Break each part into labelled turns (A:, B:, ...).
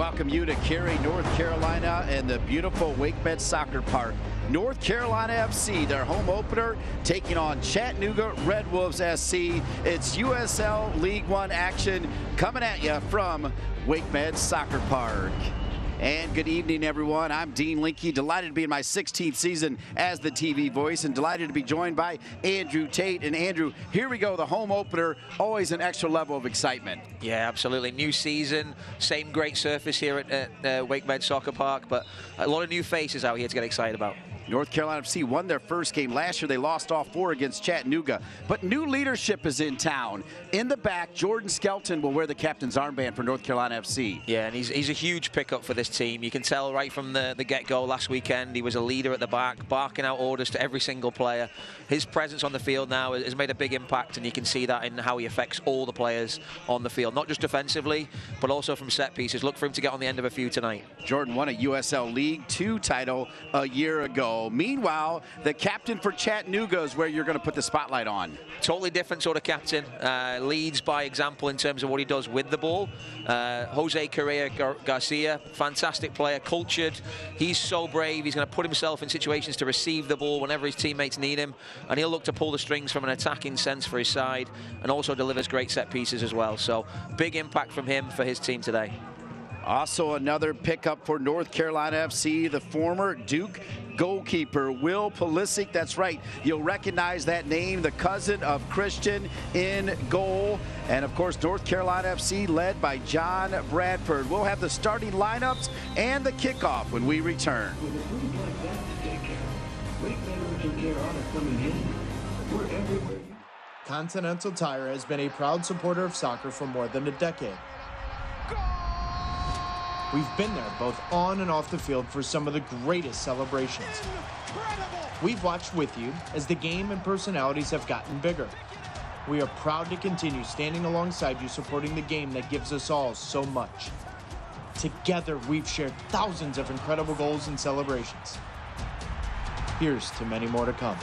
A: welcome you to Cary, North Carolina, and the beautiful WakeMed Soccer Park. North Carolina FC, their home opener, taking on Chattanooga Red Wolves SC. It's USL League One action coming at you from WakeMed Soccer Park. And good evening, everyone. I'm Dean Linke, delighted to be in my 16th season as the TV voice and delighted to be joined by Andrew Tate. And Andrew, here we go, the home opener, always an extra level of excitement.
B: Yeah, absolutely. New season, same great surface here at WakeMed Soccer Park, but a lot of new faces out here to get excited about.
A: North Carolina FC won their first game. Last year, they lost all 4 against Chattanooga. But new leadership is in town. In the back, Jordan Skelton will wear the captain's armband for North Carolina FC.
B: Yeah, and he's a huge pickup for this team. You can tell right from the get-go last weekend, he was a leader at the back, barking out orders to every single player. His presence on the field now has made a big impact, and you can see that in how he affects all the players on the field, not just defensively, but also from set pieces. Look for him to get on the end of a few tonight. Jordan won a USL League 2 title a year ago. Meanwhile, the captain for Chattanooga is where you're going to put the spotlight on. Totally different sort of captain. Leads by example in terms of what he does with the ball. Jose Correa Garcia, fantastic player, cultured. He's so brave. He's going to put himself in situations to receive the ball whenever his teammates need him. And he'll look to pull the strings from an attacking sense for his side, and also delivers great set pieces as well. So big impact from him for his team today. Also another pickup for North Carolina FC, the former Duke goalkeeper, Will Pulisic. That's right, you'll recognize that name, the cousin of Christian in goal. And of course, North Carolina FC led by John Bradford. We'll have the starting lineups and the kickoff when we return.
C: Continental Tire has been a proud supporter of soccer for more than a decade. We've been there both on and off the field for some of the greatest celebrations. Incredible. We've watched with you as the game and personalities have gotten bigger. We are proud to continue standing alongside you, supporting the game that gives us all so much. Together, we've shared thousands of incredible goals and celebrations. Here's to many more to come.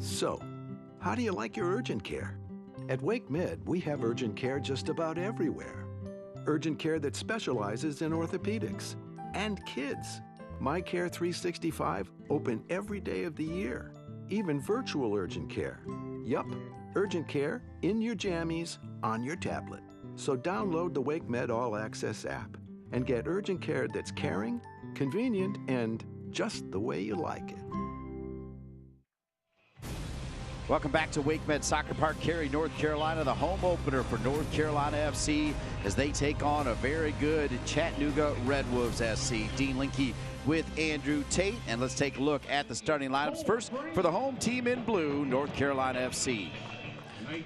D: So, how do you like your urgent care? At WakeMed, we have urgent care just about everywhere. Urgent care that specializes in orthopedics and kids. MyCare 365, open every day of the year. Even virtual urgent care. Yup, urgent care in your jammies, on your tablet. So download the WakeMed All Access app and get urgent care that's caring, convenient, and just the way you like it.
A: Welcome back to WakeMed Soccer Park, Cary, North Carolina, the home opener for North Carolina FC as they take on a very good Chattanooga Red Wolves SC. Dean Linke with Andrew Tate, and let's take a look at the starting lineups. First, for the home team in blue, North Carolina FC.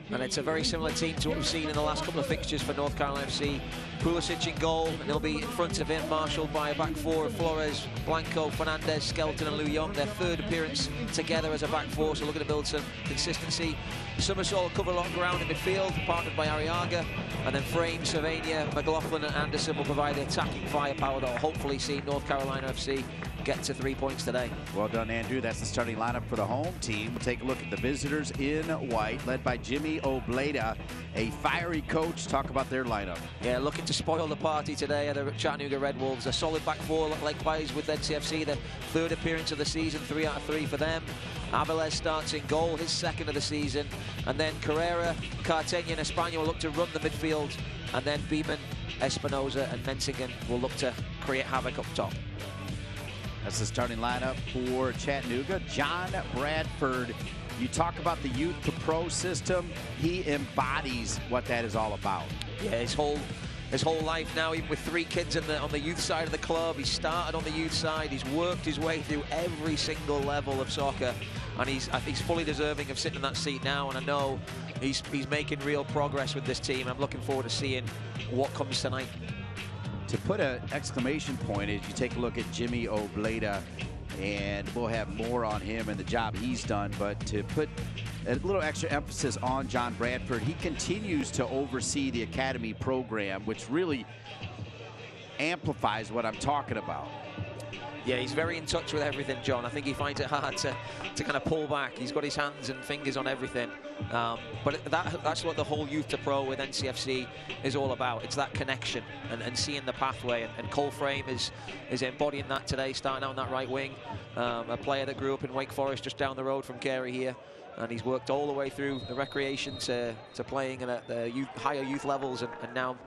B: And it's a very similar team to what we've seen in the last couple of fixtures for North Carolina FC. Pulisic in goal, and he'll be in front of him, marshalled by a back four of Flores, Blanco, Fernandez, Skelton and Lou Young. Their third appearance together as a back four, so looking to build some consistency. Summersall will cover a lot of ground in midfield, partnered by Arriaga. And then Frame, Sylvania, McLaughlin and Anderson will provide the attacking firepower that will hopefully see North Carolina FC get to 3 points today.
A: Well done, Andrew. That's the starting lineup for the home team. We'll take a look at the visitors in white, led by Jimmy Obleda, a fiery coach. Talk about their lineup.
B: Yeah, looking to spoil the party today are the Chattanooga Red Wolves. A solid back four, likewise with NCFC, the third appearance of the season, 3 out of 3 for them. Aviles starts in goal, his second of the season. And then Carrera, Cartagena and Espana will look to run the midfield. And then Beeman, Espinoza and Mensingen will look to create havoc up top.
A: That's the starting lineup for Chattanooga. John Bradford, you talk about the youth to pro system. He embodies what that is all about.
B: Yeah, his whole life now, even with 3 kids on the youth side of the club, he started on the youth side. He's worked his way through every single level of soccer, and I think he's fully deserving of sitting in that seat now. And I know he's making real progress with this team. I'm looking forward to seeing what comes tonight.
A: To put an exclamation point as you take a look at Jimmy Obleda, and we'll have more on him and the job he's done, but to put a little extra emphasis on John Bradford, he continues to oversee the academy program, which really amplifies what I'm talking about.
B: Yeah, he's very in touch with everything, John. I think he finds it hard to kind of pull back. He's got his hands and fingers on everything. But that's what the whole Youth to Pro with NCFC is all about. It's that connection and seeing the pathway. And Cole Frame is embodying that today, starting out on that right wing. A player that grew up in Wake Forest, just down the road from Carey here. And he's worked all the way through the recreation to playing at the higher youth levels, and now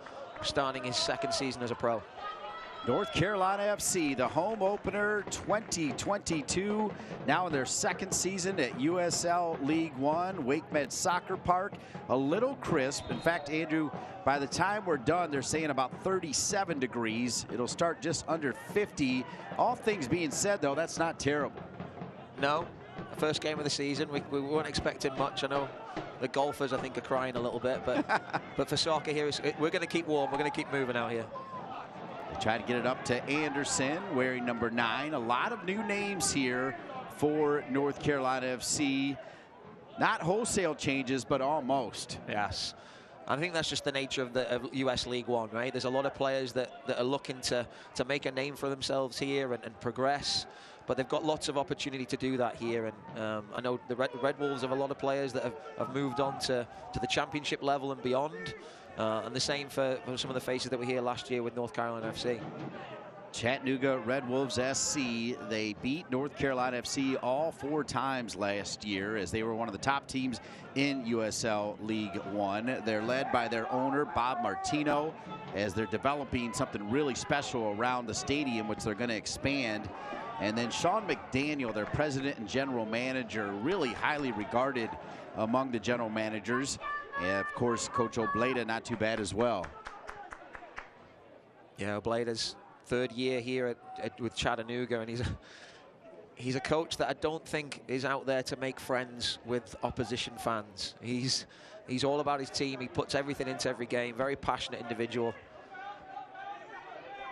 B: starting his 2nd season as a pro.
A: North Carolina FC, the home opener 2022, now in their 2nd season at USL League One, Wake Med Soccer Park. A little crisp. In fact, Andrew, by the time we're done, they're saying about 37 degrees. It'll start just under 50. All things being said, though, that's not terrible.
B: No, first game of the season. We weren't expecting much. I know the golfers, I think, are crying a little bit, but for soccer here, we're going to keep warm. We're going to keep moving out here.
A: They try to get it up to Anderson, wearing number 9. A lot of new names here for North Carolina FC. Not wholesale changes, but almost.
B: Yes. I think that's just the nature of US League One, right? There's a lot of players that are looking to make a name for themselves here and progress, but they've got lots of opportunity to do that here. And I know the Red Wolves have a lot of players that have moved on to the championship level and beyond. And the same for some of the faces that were here last year with North Carolina FC.
A: Chattanooga Red Wolves SC, they beat North Carolina FC all 4 times last year as they were one of the top teams in USL League One. They're led by their owner, Bob Martino, as they're developing something really special around the stadium, which they're going to expand. And then Sean McDaniel, their president and general manager, really highly regarded among the general managers. And of course, Coach Obleda, not too bad as well.
B: Yeah, Obleda's 3rd year here with Chattanooga, and he's a coach that I don't think is out there to make friends with opposition fans. He's all about his team. He puts everything into every game. Very passionate individual,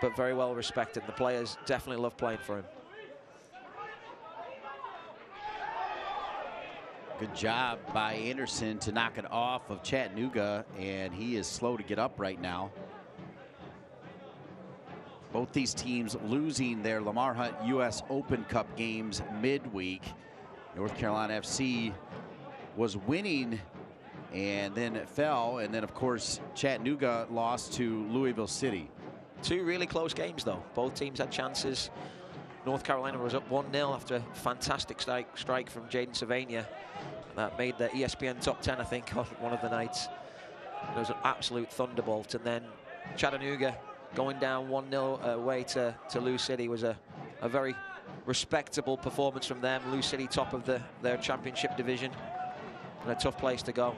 B: but very well respected. The players definitely love playing for him.
A: Good job by Anderson to knock it off of Chattanooga, and he is slow to get up right now. Both these teams losing their Lamar Hunt U.S. Open Cup games midweek. North Carolina FC was winning and then it fell, and then of course Chattanooga lost to Louisville City.
B: 2 really close games though. Both teams had chances. North Carolina was up 1-0 after a fantastic strike from Jaden Savania. That made the ESPN top 10, I think, on one of the nights. It was an absolute thunderbolt. And then Chattanooga going down 1-0 away to Lou City was a very respectable performance from them. Lou City top of their championship division, and a tough place to go.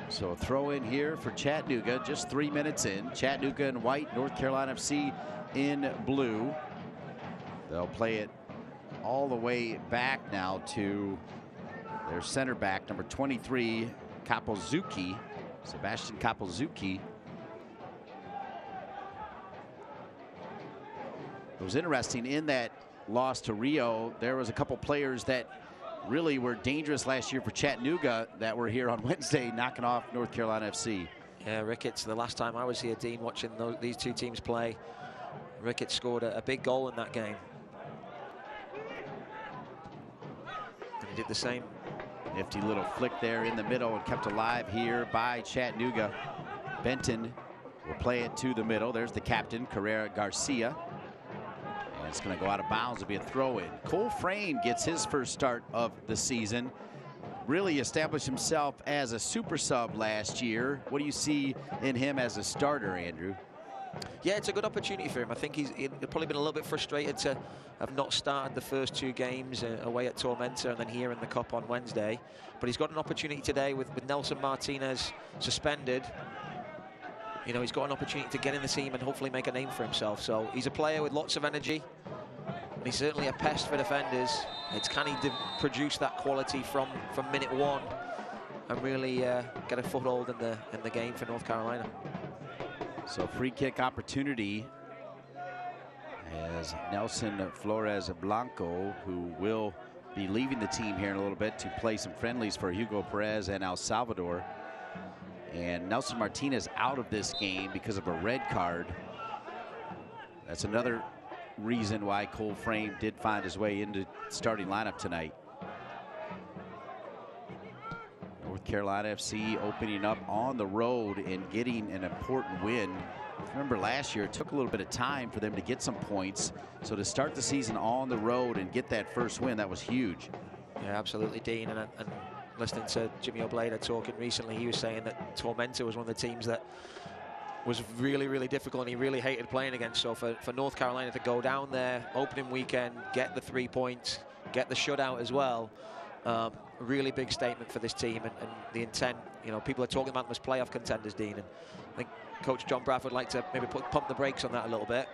A: So a throw in here for Chattanooga, just 3 minutes in. Chattanooga in white, North Carolina FC in blue. They'll play it all the way back now to their center back, number 23, Kapelzuki, Sebastian Kapelzuki. It was interesting in that loss to Rio, there was a couple players that really were dangerous last year for Chattanooga that were here on Wednesday knocking off North Carolina FC.
B: Yeah, Ricketts, the last time I was here, Dean, watching these 2 teams play, Ricketts scored a big goal in that game. And he did the same.
A: Nifty little flick there in the middle and kept alive here by Chattanooga. Benton will play it to the middle. There's the captain, Carrera Garcia. And it's going to go out of bounds. It'll be a throw in. Cole Frame gets his first start of the season. really established himself as a super sub last year. What do you see in him as a starter, Andrew?
B: Yeah, it's a good opportunity for him. I think he's probably been a little bit frustrated to have not started the first 2 games away at Tormenta and then here in the Cup on Wednesday. But he's got an opportunity today with Nelson Martinez suspended. You know, he's got an opportunity to get in the team and hopefully make a name for himself. So he's a player with lots of energy. And he's certainly a pest for defenders. It's can he produce that quality from minute 1 and really get a foothold in the game for North Carolina.
A: So free kick opportunity as Nelson Flores Blanco, who will be leaving the team here in a little bit to play some friendlies for Hugo Perez and El Salvador. And Nelson Martinez out of this game because of a red card. That's another reason why Cole Frame did find his way into starting lineup tonight. North Carolina FC opening up on the road and getting an important win. Remember last year it took a little bit of time for them to get some points. So to start the season on the road and get that first win, that was huge.
B: Yeah, absolutely, Dean. And listening to Jimmy Obleda talking recently, he was saying that Tormenta was one of the teams that was really, really difficult and he really hated playing against. So for North Carolina to go down there, opening weekend, get the 3 points, get the shutout as well, really big statement for this team and the intent. You know, people are talking about them as playoff contenders, Dean, and I think Coach John Bradford would like to maybe pump the brakes on that a little bit,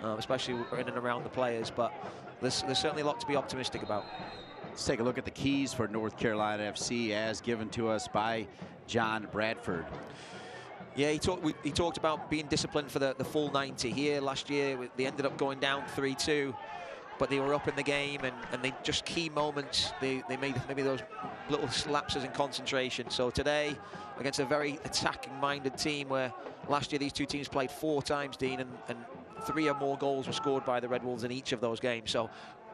B: especially in and around the players, but there's certainly a lot to be optimistic about.
A: Let's take a look at the keys for North Carolina FC as given to us by John Bradford.
B: Yeah, he talked about being disciplined for the full 90. Here last year, they ended up going down 3-2, but they were up in the game, and they just key moments. They made maybe those little lapses in concentration. So today, against a very attacking-minded team, where last year these 2 teams played 4 times, Dean, and 3 or more goals were scored by the Red Wolves in each of those games. So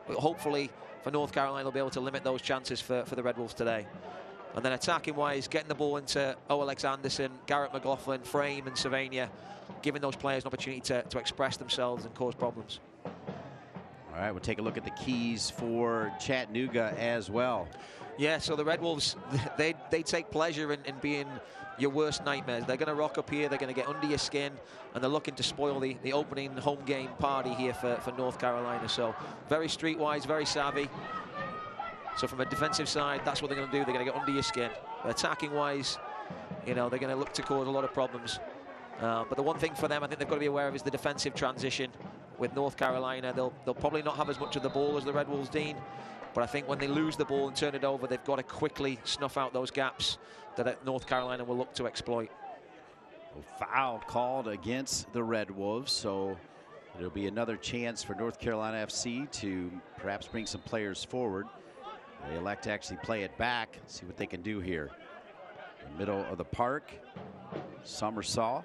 B: hopefully for North Carolina, they'll be able to limit those chances for the Red Wolves today. And then attacking-wise, getting the ball into OLX Anderson, Garrett McLaughlin, Frame and Sylvania, giving those players an opportunity to express themselves and cause problems.
A: All right, we'll take a look at the keys for Chattanooga as well.
B: Yeah, so the Red Wolves, they take pleasure in being your worst nightmares. They're going to rock up here, they're going to get under your skin, and they're looking to spoil the opening home game party here for North Carolina. So very streetwise, very savvy. So from a defensive side, that's what they're going to do. They're going to get under your skin. But attacking-wise, you know, they're going to look to cause a lot of problems. But the one thing for them I think they've got to be aware of is the defensive transition. With North Carolina, they'll probably not have as much of the ball as the Red Wolves, Dean. But I think when they lose the ball and turn it over, they've got to quickly snuff out those gaps that North Carolina will look to exploit.
A: Foul called against the Red Wolves, so it'll be another chance for North Carolina FC to perhaps bring some players forward. They elect to actually play it back, see what they can do here. In the middle of the park, Summersaw,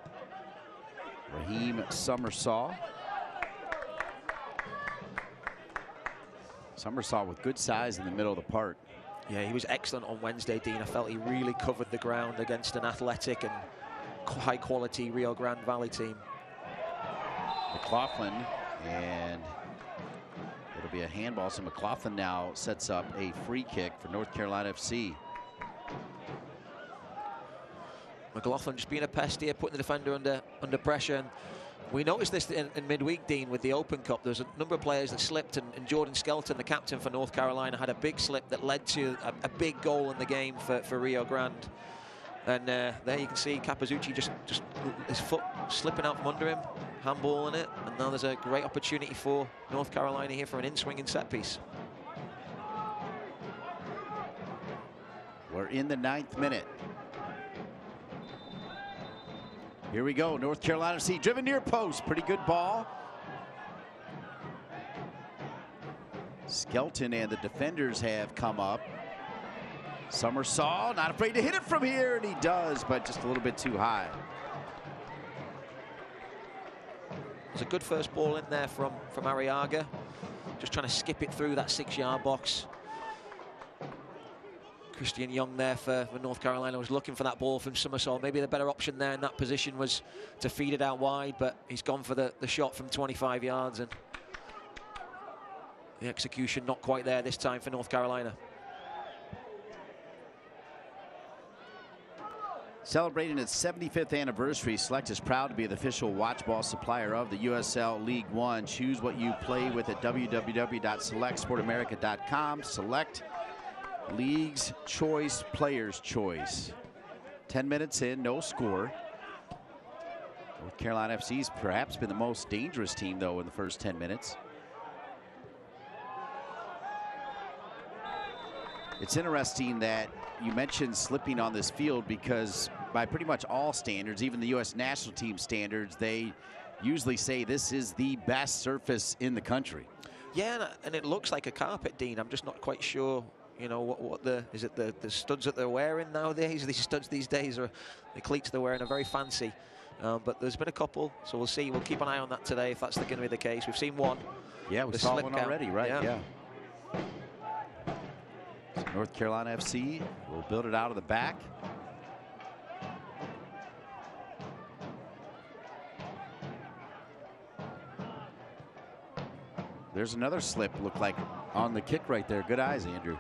A: Raheem Summersaw. Summersaw with good size in the middle of the park.
B: Yeah, he was excellent on Wednesday, Dean. I felt he really covered the ground against an athletic and high-quality Rio Grande Valley team.
A: McLaughlin, and it'll be a handball. So McLaughlin now sets up a free kick for North Carolina FC.
B: McLaughlin just being a pest here, putting the defender under pressure. And we noticed this in midweek, Dean, with the Open Cup. There's a number of players that slipped, and Jordan Skelton, the captain for North Carolina, had a big slip that led to a big goal in the game for Rio Grande. And there you can see Capizzucci just his foot slipping out from under him, handballing it, and now there's a great opportunity for North Carolina here for an in-swinging set piece.
A: We're in the 9th minute. Here we go, North Carolina FC, driven near post, pretty good ball. Skelton and the defenders have come up. Summersaw, not afraid to hit it from here, and he does, but just a little bit too high.
B: There's a good first ball in there from Arriaga, just trying to skip it through that 6-yard box. Christian Young there for North Carolina was looking for that ball from Summersaw. Maybe the better option there in that position was to feed it out wide, but he's gone for the shot from 25 yards, and the execution not quite there this time for North Carolina.
A: Celebrating its 75th anniversary, Select is proud to be the official watch ball supplier of the USL League One. Choose what you play with at www.selectsportamerica.com. Select, League's choice, player's choice. 10 minutes in, no score. North Carolina FC's perhaps been the most dangerous team, though, in the first 10 minutes. It's interesting that you mentioned slipping on this field because by pretty much all standards, even the U.S. national team standards, they usually say this is the best surface in the country. Yeah,
B: and it looks like a carpet, Dean. I'm just not quite sure, you know, what is it the studs that they're wearing nowadays? These studs these days are the cleats they're wearing are very fancy. But there's been a couple, so we'll see. We'll keep an eye on that today if that's going to be the case. We've seen one.
A: Yeah, we saw one already, right? Yeah. So North Carolina FC will build it out of the back. There's another slip, looked like on the kick right there. Good eyes, Andrew.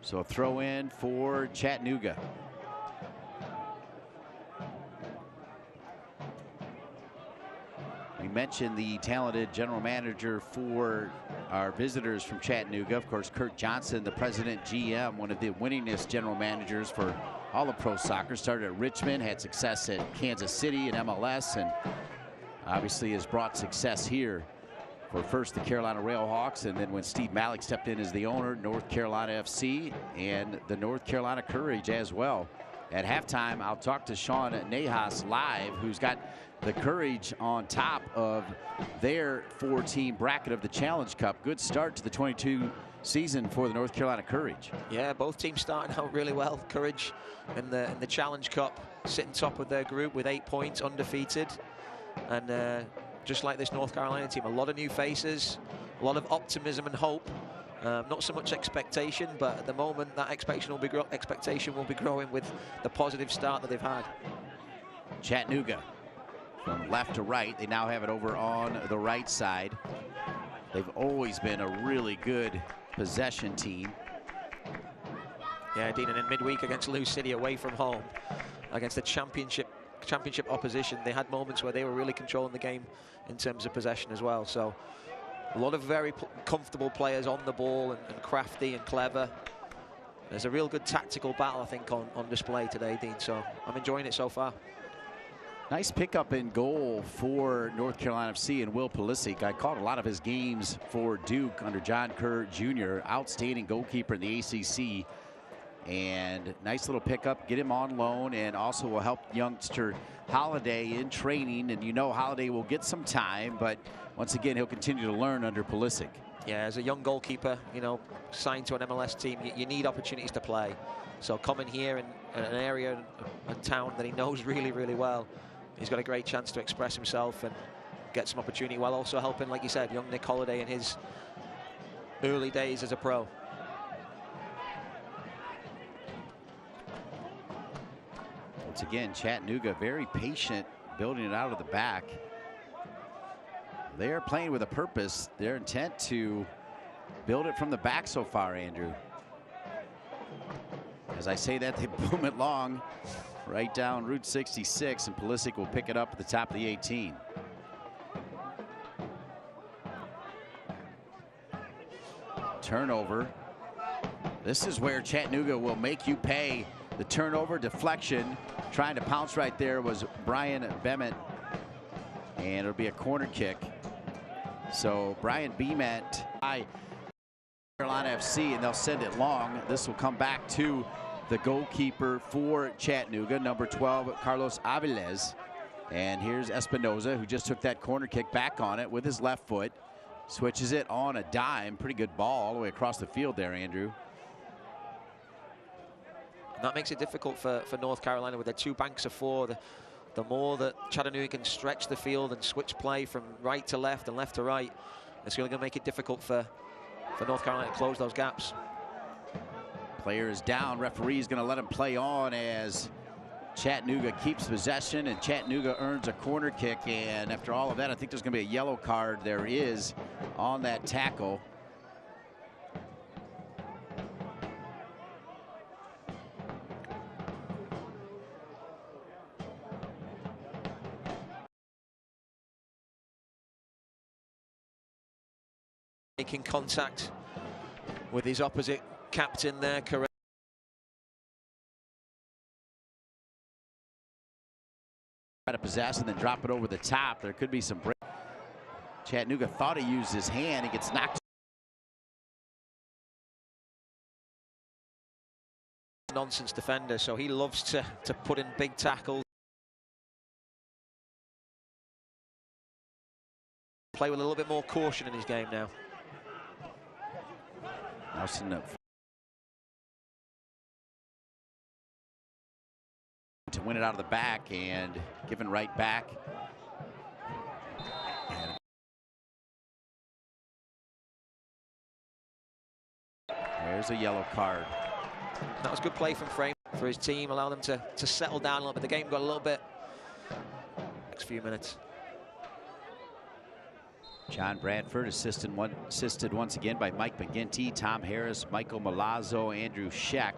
A: So a throw in for Chattanooga. We mentioned the talented general manager for our visitors from Chattanooga. Of course, Kurt Johnson, the president GM, one of the winningest general managers for all of pro soccer. Started at Richmond, had success at Kansas City and MLS, and obviously has brought success here for first the Carolina Railhawks, and then when Steve Malik stepped in as the owner, North Carolina FC and the North Carolina Courage as well. At halftime, I'll talk to Sean Nahas live, who's got the Courage on top of their 4-team bracket of the Challenge Cup. Good start to the 22 season for the North Carolina Courage.
B: Yeah, both teams starting out really well. Courage in the Challenge Cup sitting top of their group with 8 points, undefeated. And just like this North Carolina team, a lot of new faces, a lot of optimism and hope. Not so much expectation, but at the moment that expectation will be growing with the positive start that they've had.
A: Chattanooga from left to right. They now have it over on the right side. They've always been a really good possession team.
B: Yeah, Dean, and in midweek against Lou City away from home, against the championship opposition, they had moments where they were really controlling the game in terms of possession as well. So a lot of very comfortable players on the ball and crafty and clever. There's a real good tactical battle, I think, on display today, Dean. So I'm enjoying it so far.
A: Nice pickup in goal for North Carolina FC and Will Pulisic. I caught a lot of his games for Duke under John Kerr Jr. Outstanding goalkeeper in the ACC. And nice little pickup, get him on loan, and also will help youngster Holiday in training. And you know Holiday will get some time, but once again, he'll continue to learn under Pulisic.
B: Yeah, as a young goalkeeper, you know, signed to an MLS team, you need opportunities to play. So coming here in an area, a town that he knows really, really well, he's got a great chance to express himself and get some opportunity while also helping, like you said, young Nick Holiday in his early days as a pro.
A: Once again, Chattanooga very patient, building it out of the back. They are playing with a purpose. Their intent to build it from the back so far, Andrew. As I say that, they boom it long right down Route 66, and Pulisic will pick it up at the top of the 18. Turnover. This is where Chattanooga will make you pay. The turnover, deflection, trying to pounce right there was Brian Bement, and it'll be a corner kick. So Brian Bement by Carolina FC, and they'll send it long. This will come back to the goalkeeper for Chattanooga, number 12, Carlos Aviles. And here's Espinoza, who just took that corner kick back on it with his left foot. Switches it on a dime. Pretty good ball all the way across the field there, Andrew.
B: And that makes it difficult for North Carolina with their 2 banks of 4. The more that Chattanooga can stretch the field and switch play from right to left and left to right, it's really going to make it difficult for North Carolina to close those gaps.
A: Player is down. Referee is going to let him play on as Chattanooga keeps possession, and Chattanooga earns a corner kick. And after all of that, I think there's going to be a yellow card. There is on that tackle.
B: Making contact with his opposite captain there, correct.
A: Try to possess and then drop it over the top. There could be some break. Chattanooga thought he used his hand. He gets knocked.
B: Nonsense defender, so he loves to put in big tackles. Play with a little bit more caution in his game now.
A: Nelson to win it out of the back and given right back. And there's a yellow card.
B: That was good play from Frame for his team, allow them to settle down a little bit. The game got a little bit next few minutes.
A: John Bradford assisted once again by Mike McGinty, Tom Harris, Michael Milazzo, Andrew Scheck.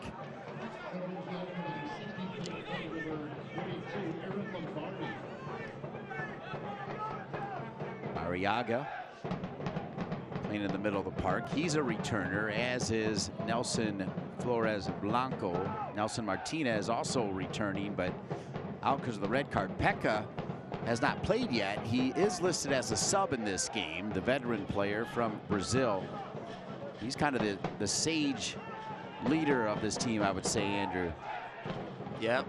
A: Arriaga playing in the middle of the park. He's a returner, as is Nelson Flores Blanco. Nelson Martinez also returning, but out because of the red card. Pekka has not played yet. He is listed as a sub in this game, the veteran player from Brazil. He's kind of the sage leader of this team, I would say, Andrew.
B: Yeah.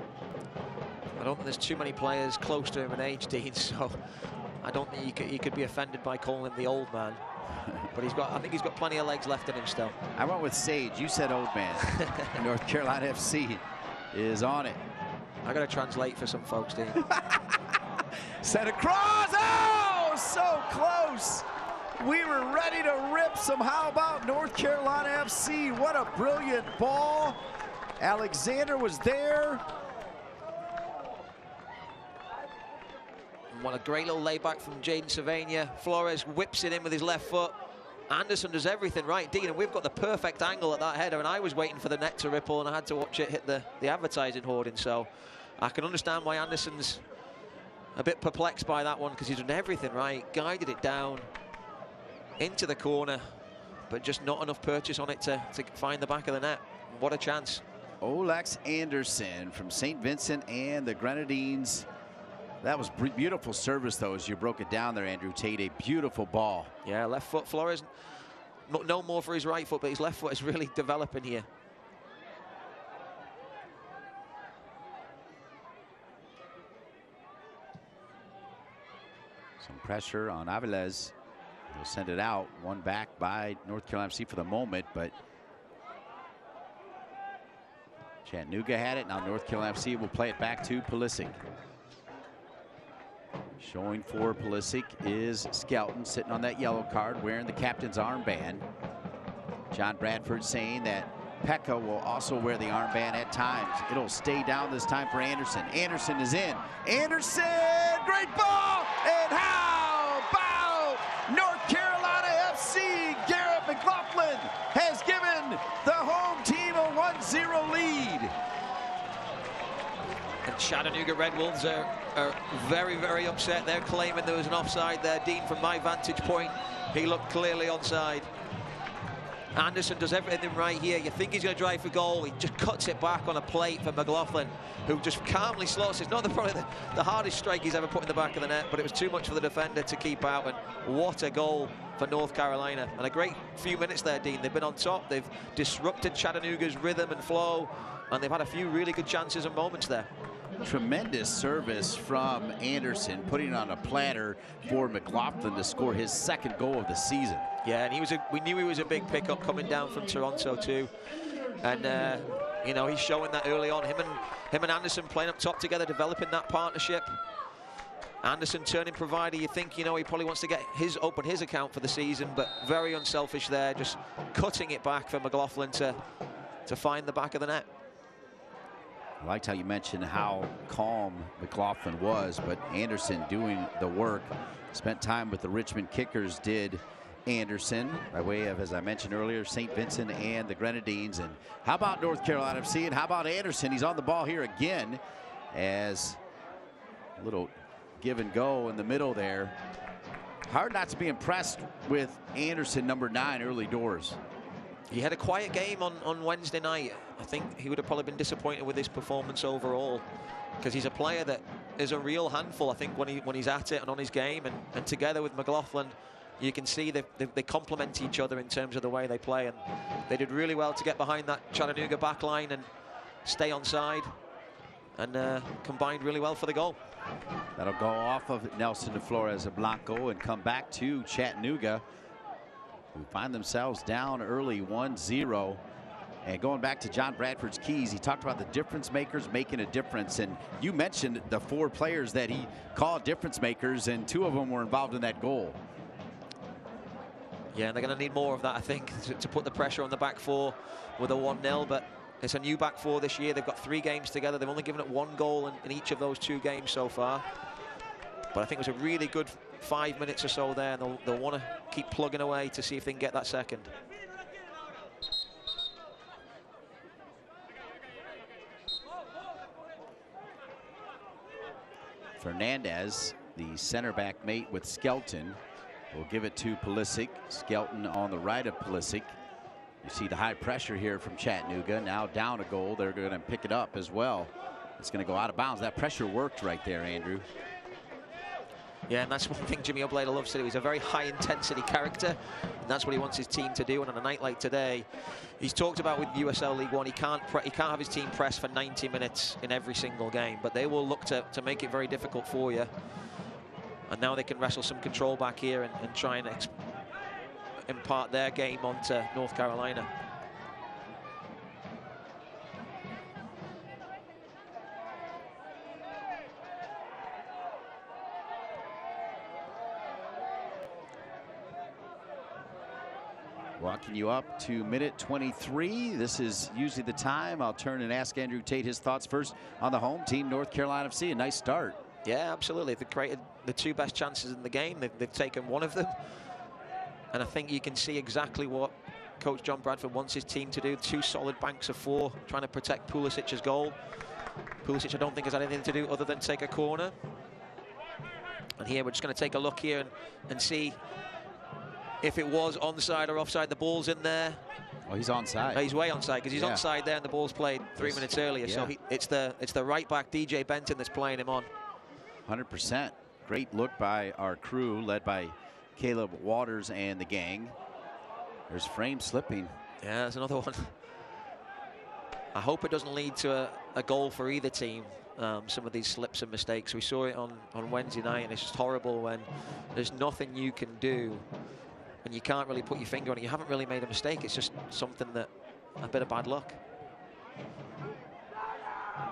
B: I don't think there's too many players close to him in age, Dean, so I don't think he could be offended by calling him the old man. But I think he's got plenty of legs left in him still.
A: I went with sage. You said old man. North Carolina FC is on it.
B: I got to translate for some folks, Dean.
A: Set across. Oh, so close. We were ready to rip some. How about North Carolina FC? What a brilliant ball. Alexander was there.
B: What a great little layback from Jaden Savania. Flores whips it in with his left foot. Anderson does everything right, Dean, and we've got the perfect angle at that header, and I was waiting for the net to ripple, and I had to watch it hit the advertising hoarding, so I can understand why Anderson's a bit perplexed by that one, because he's done everything right, guided it down into the corner, but just not enough purchase on it to find the back of the net. What a chance.
A: Olex Anderson from St. Vincent and the Grenadines. That was beautiful service, though, as you broke it down there, Andrew Tate. A beautiful ball.
B: Yeah, left foot. Flores, no more for his right foot, but his left foot is really developing here.
A: Some pressure on Aviles. He'll send it out. One back by North Carolina FC for the moment, but Chattanooga had it. Now North Carolina FC will play it back to Pulisic. Showing for Pulisic is Skelton, sitting on that yellow card, wearing the captain's armband. John Bradford saying that Pekka will also wear the armband at times. It'll stay down this time for Anderson. Anderson is in. Anderson, great ball! And how about North Carolina FC? Garrett McLaughlin has given the home team a 1-0 lead.
B: And Chattanooga Red Wolves are very, very upset. They're claiming there was an offside there. Dean, from my vantage point, he looked clearly onside. Anderson does everything right here. You think he's going to drive for goal. He just cuts it back on a plate for McLaughlin, who just calmly slots. It's not probably the hardest strike he's ever put in the back of the net, but it was too much for the defender to keep out. And what a goal for North Carolina. And a great few minutes there, Dean. They've been on top. They've disrupted Chattanooga's rhythm and flow, and they've had a few really good chances and moments there.
A: Tremendous service from Anderson, putting it on a platter for McLaughlin to score his second goal of the season.
B: Yeah, and we knew he was a big pickup coming down from Toronto too, and you know, he's showing that early on. Him and Anderson playing up top together, developing that partnership. Anderson turning provider. You think, you know, he probably wants to open his account for the season, but very unselfish there, just cutting it back for McLaughlin to find the back of the net.
A: I liked how you mentioned how calm McLaughlin was, but Anderson doing the work. Spent time with the Richmond Kickers, did Anderson, by way of, as I mentioned earlier, St. Vincent and the Grenadines. And how about North Carolina FC, and how about Anderson? He's on the ball here again, as a little give and go in the middle there. Hard not to be impressed with Anderson, number 9, early doors.
B: He had a quiet game on Wednesday night. I think he would have probably been disappointed with his performance overall, because he's a player that is a real handful, I think, when he's at it and on his game. And together with McLaughlin, you can see they complement each other in terms of the way they play. And they did really well to get behind that Chattanooga back line and stay on side, and combined really well for the goal.
A: That'll go off of Nelson de Flores of Blanco and come back to Chattanooga, who find themselves down early 1-0. And going back to John Bradford's keys, he talked about the difference makers making a difference. And you mentioned the 4 players that he called difference makers, and 2 of them were involved in that goal.
B: Yeah, they're going to need more of that, I think, to put the pressure on the back 4 with a 1-0. But it's a new back 4 this year. They've got 3 games together. They've only given it 1 goal in each of those 2 games so far. But I think it was a really good 5 minutes or so there. And they'll want to keep plugging away to see if they can get that second.
A: Fernandez, the center back mate with Skelton, will give it to Pulisic. Skelton on the right of Pulisic. You see the high pressure here from Chattanooga. Now down a goal. They're going to pick it up as well. It's going to go out of bounds. That pressure worked right there, Andrew.
B: Yeah, and that's one thing Jimmy Obleda loves to do. He's a very high-intensity character, and that's what he wants his team to do. And on a night like today, he's talked about with USL League One, he can't have his team press for 90 minutes in every single game, but they will look to make it very difficult for you. And now they can wrestle some control back here and try and impart their game onto North Carolina.
A: Walking you up to minute 23. This is usually the time I'll turn and ask Andrew Tate his thoughts first on the home team, North Carolina FC. A nice start.
B: Yeah, absolutely. They've created the 2 best chances in the game. They've taken 1 of them. And I think you can see exactly what Coach John Bradford wants his team to do. 2 solid banks of 4, trying to protect Pulisic's goal. Pulisic, I don't think, has had anything to do other than take a corner. And here we're just going to take a look here and see if it was onside or offside. The ball's in there.
A: Oh, he's onside.
B: He's way onside, because he's onside there, and the ball's played 3 minutes earlier. Yeah. So it's the right back, DJ Benton, that's playing him on.
A: 100%. Great look by our crew, led by Caleb Waters and the gang. There's frame slipping.
B: Yeah, there's another one. I hope it doesn't lead to a goal for either team. Some of these slips and mistakes. We saw it on Wednesday night, and it's just horrible when there's nothing you can do and you can't really put your finger on it. You haven't really made a mistake. It's just something that, a bit of bad luck.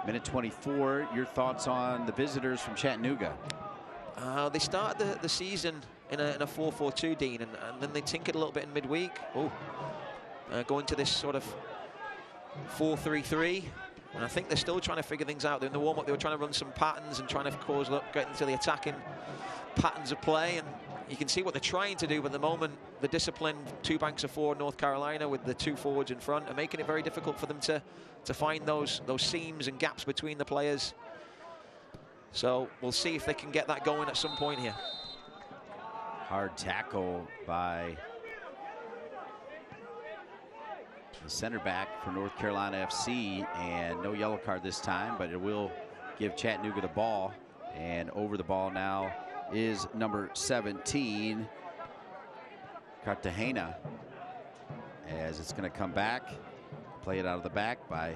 A: Minute 24, your thoughts on the visitors from Chattanooga?
B: They started the season in a 4-4-2, Dean, and then they tinkered a little bit in midweek. Going to this sort of 4-3-3, and I think they're still trying to figure things out. In the warm-up, they were trying to run some patterns and trying to get into the attacking patterns of play, and you can see what they're trying to do, but at the moment, the disciplined 2 banks of 4 North Carolina with the 2 forwards in front are making it very difficult for them to find those seams and gaps between the players. So we'll see if they can get that going at some point here.
A: Hard tackle by the center back for North Carolina FC, and no yellow card this time, but it will give Chattanooga the ball. And over the ball now is number 17, Cartagena, as it's going to come back. Play it out of the back by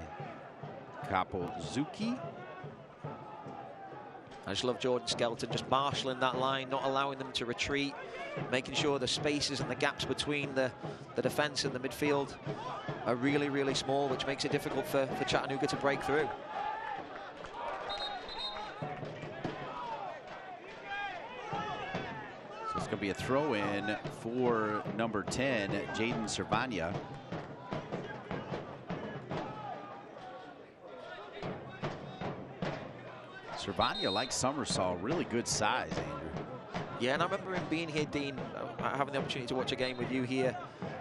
A: Kapozuki.
B: I just love Jordan Skelton just marshalling that line, not allowing them to retreat, making sure the spaces and the gaps between the defense and the midfield are really, really small, which makes it difficult for Chattanooga to break through.
A: So it's going to be a throw-in for number 10, Jaden Servania. Servania, like Summersall, really good size, Andrew.
B: Yeah, and I remember him being here, Dean, having the opportunity to watch a game with you here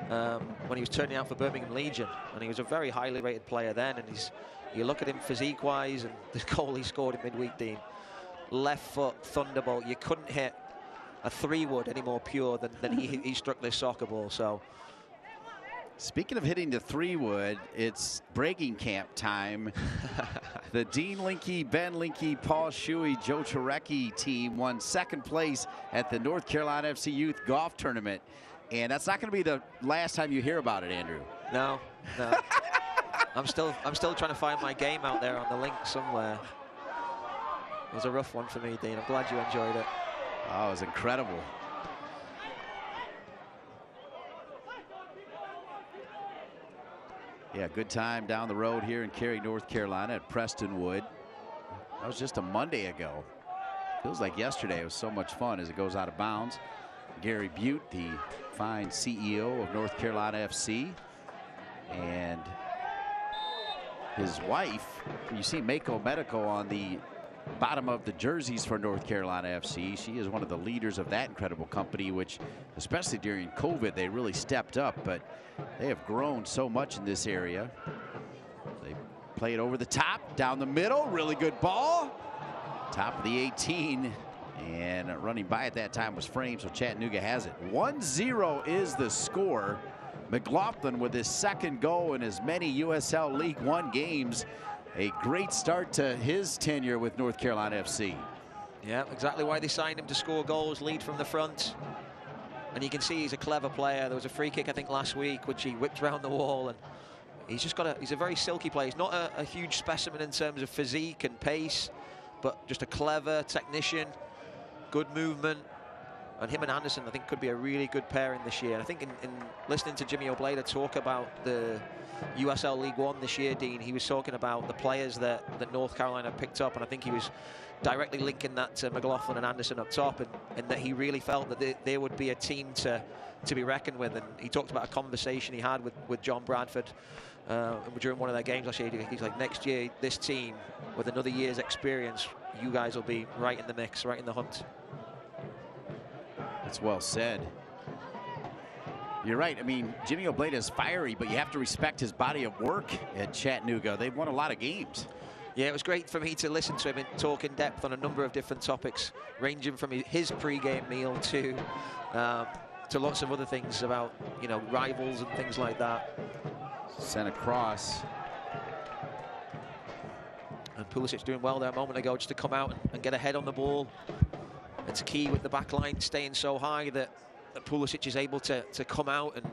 B: when he was turning out for Birmingham Legion, and he was a very highly rated player then, and you look at him physique-wise and the goal he scored in midweek, Dean. Left foot thunderbolt. You couldn't hit a 3-wood any more pure than he struck this soccer ball. So.
A: Speaking of hitting the 3-wood, it's breaking camp time. The Dean Linke, Ben Linke, Paul Shuey, Joe Charecki team won 2nd place at the North Carolina FC Youth Golf Tournament. And that's not going to be the last time you hear about it, Andrew.
B: No. I'm still trying to find my game out there on the link somewhere. It was a rough one for me, Dean. I'm glad you enjoyed it.
A: Oh, it was incredible. Yeah, good time down the road here in Cary, North Carolina at Prestonwood. That was just a Monday ago. Feels like yesterday. It was so much fun as it goes out of bounds. Gary Butte, the fine CEO of North Carolina FC, and his wife, you see Mako Medical on the bottom of the jerseys for North Carolina FC. She is one of the leaders of that incredible company, which especially during COVID, they really stepped up, but they have grown so much in this area. They play it over the top, down the middle, really good ball. Top of the 18, and running by at that time was Frame, so Chattanooga has it. 1-0 is the score. McLaughlin with his 2nd goal in as many USL League One games. A great start to his tenure with North Carolina FC.
B: Yeah, exactly why they signed him, to score goals, lead from the front. And you can see he's a clever player. There was a free kick, I think, last week, which he whipped around the wall. And he's just got he's a very silky player. He's not a huge specimen in terms of physique and pace, but just a clever technician, good movement. And him and Anderson, I think, could be a really good pairing this year. And I think in listening to Jimmy Oblada talk about the USL League One this year, Dean, he was talking about the players that North Carolina picked up, and I think he was directly linking that to McLaughlin and Anderson up top, and that he really felt that they would be a team to be reckoned with. And he talked about a conversation he had with John Bradford during one of their games last year. He's like, next year, this team, with another year's experience, you guys will be right in the mix, right in the hunt.
A: That's well said. You're right. I mean, Jimmy Oblada is fiery, but you have to respect his body of work at Chattanooga. They've won a lot of games.
B: Yeah, it was great for me to listen to him and talk in depth on a number of different topics, ranging from his pre-game meal to lots of other things about, you know, rivals and things like that.
A: Sent across.
B: And Pulisic doing well there a moment ago, just to come out and get a head on the ball. It's key with the back line staying so high that Pulisic is able to come out and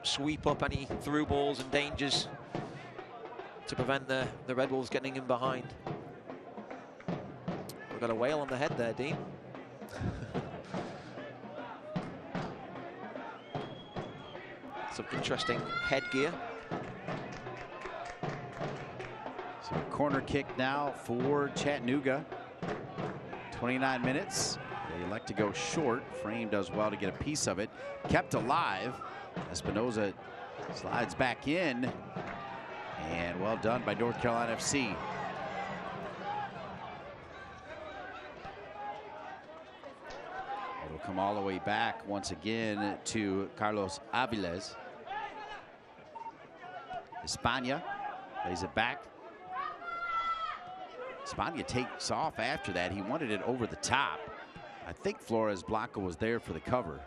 B: sweep up any through balls and dangers to prevent the Red Wolves getting in behind. We've got a whale on the head there, Dean. Some interesting headgear.
A: So a corner kick now for Chattanooga. 29 minutes. They elect to go short. Frame does well to get a piece of it. Kept alive. Espinoza slides back in. And well done by North Carolina FC. It'll come all the way back once again to Carlos Aviles. España plays it back. España takes off after that. He wanted it over the top. I think Flores Blanco was there for the cover.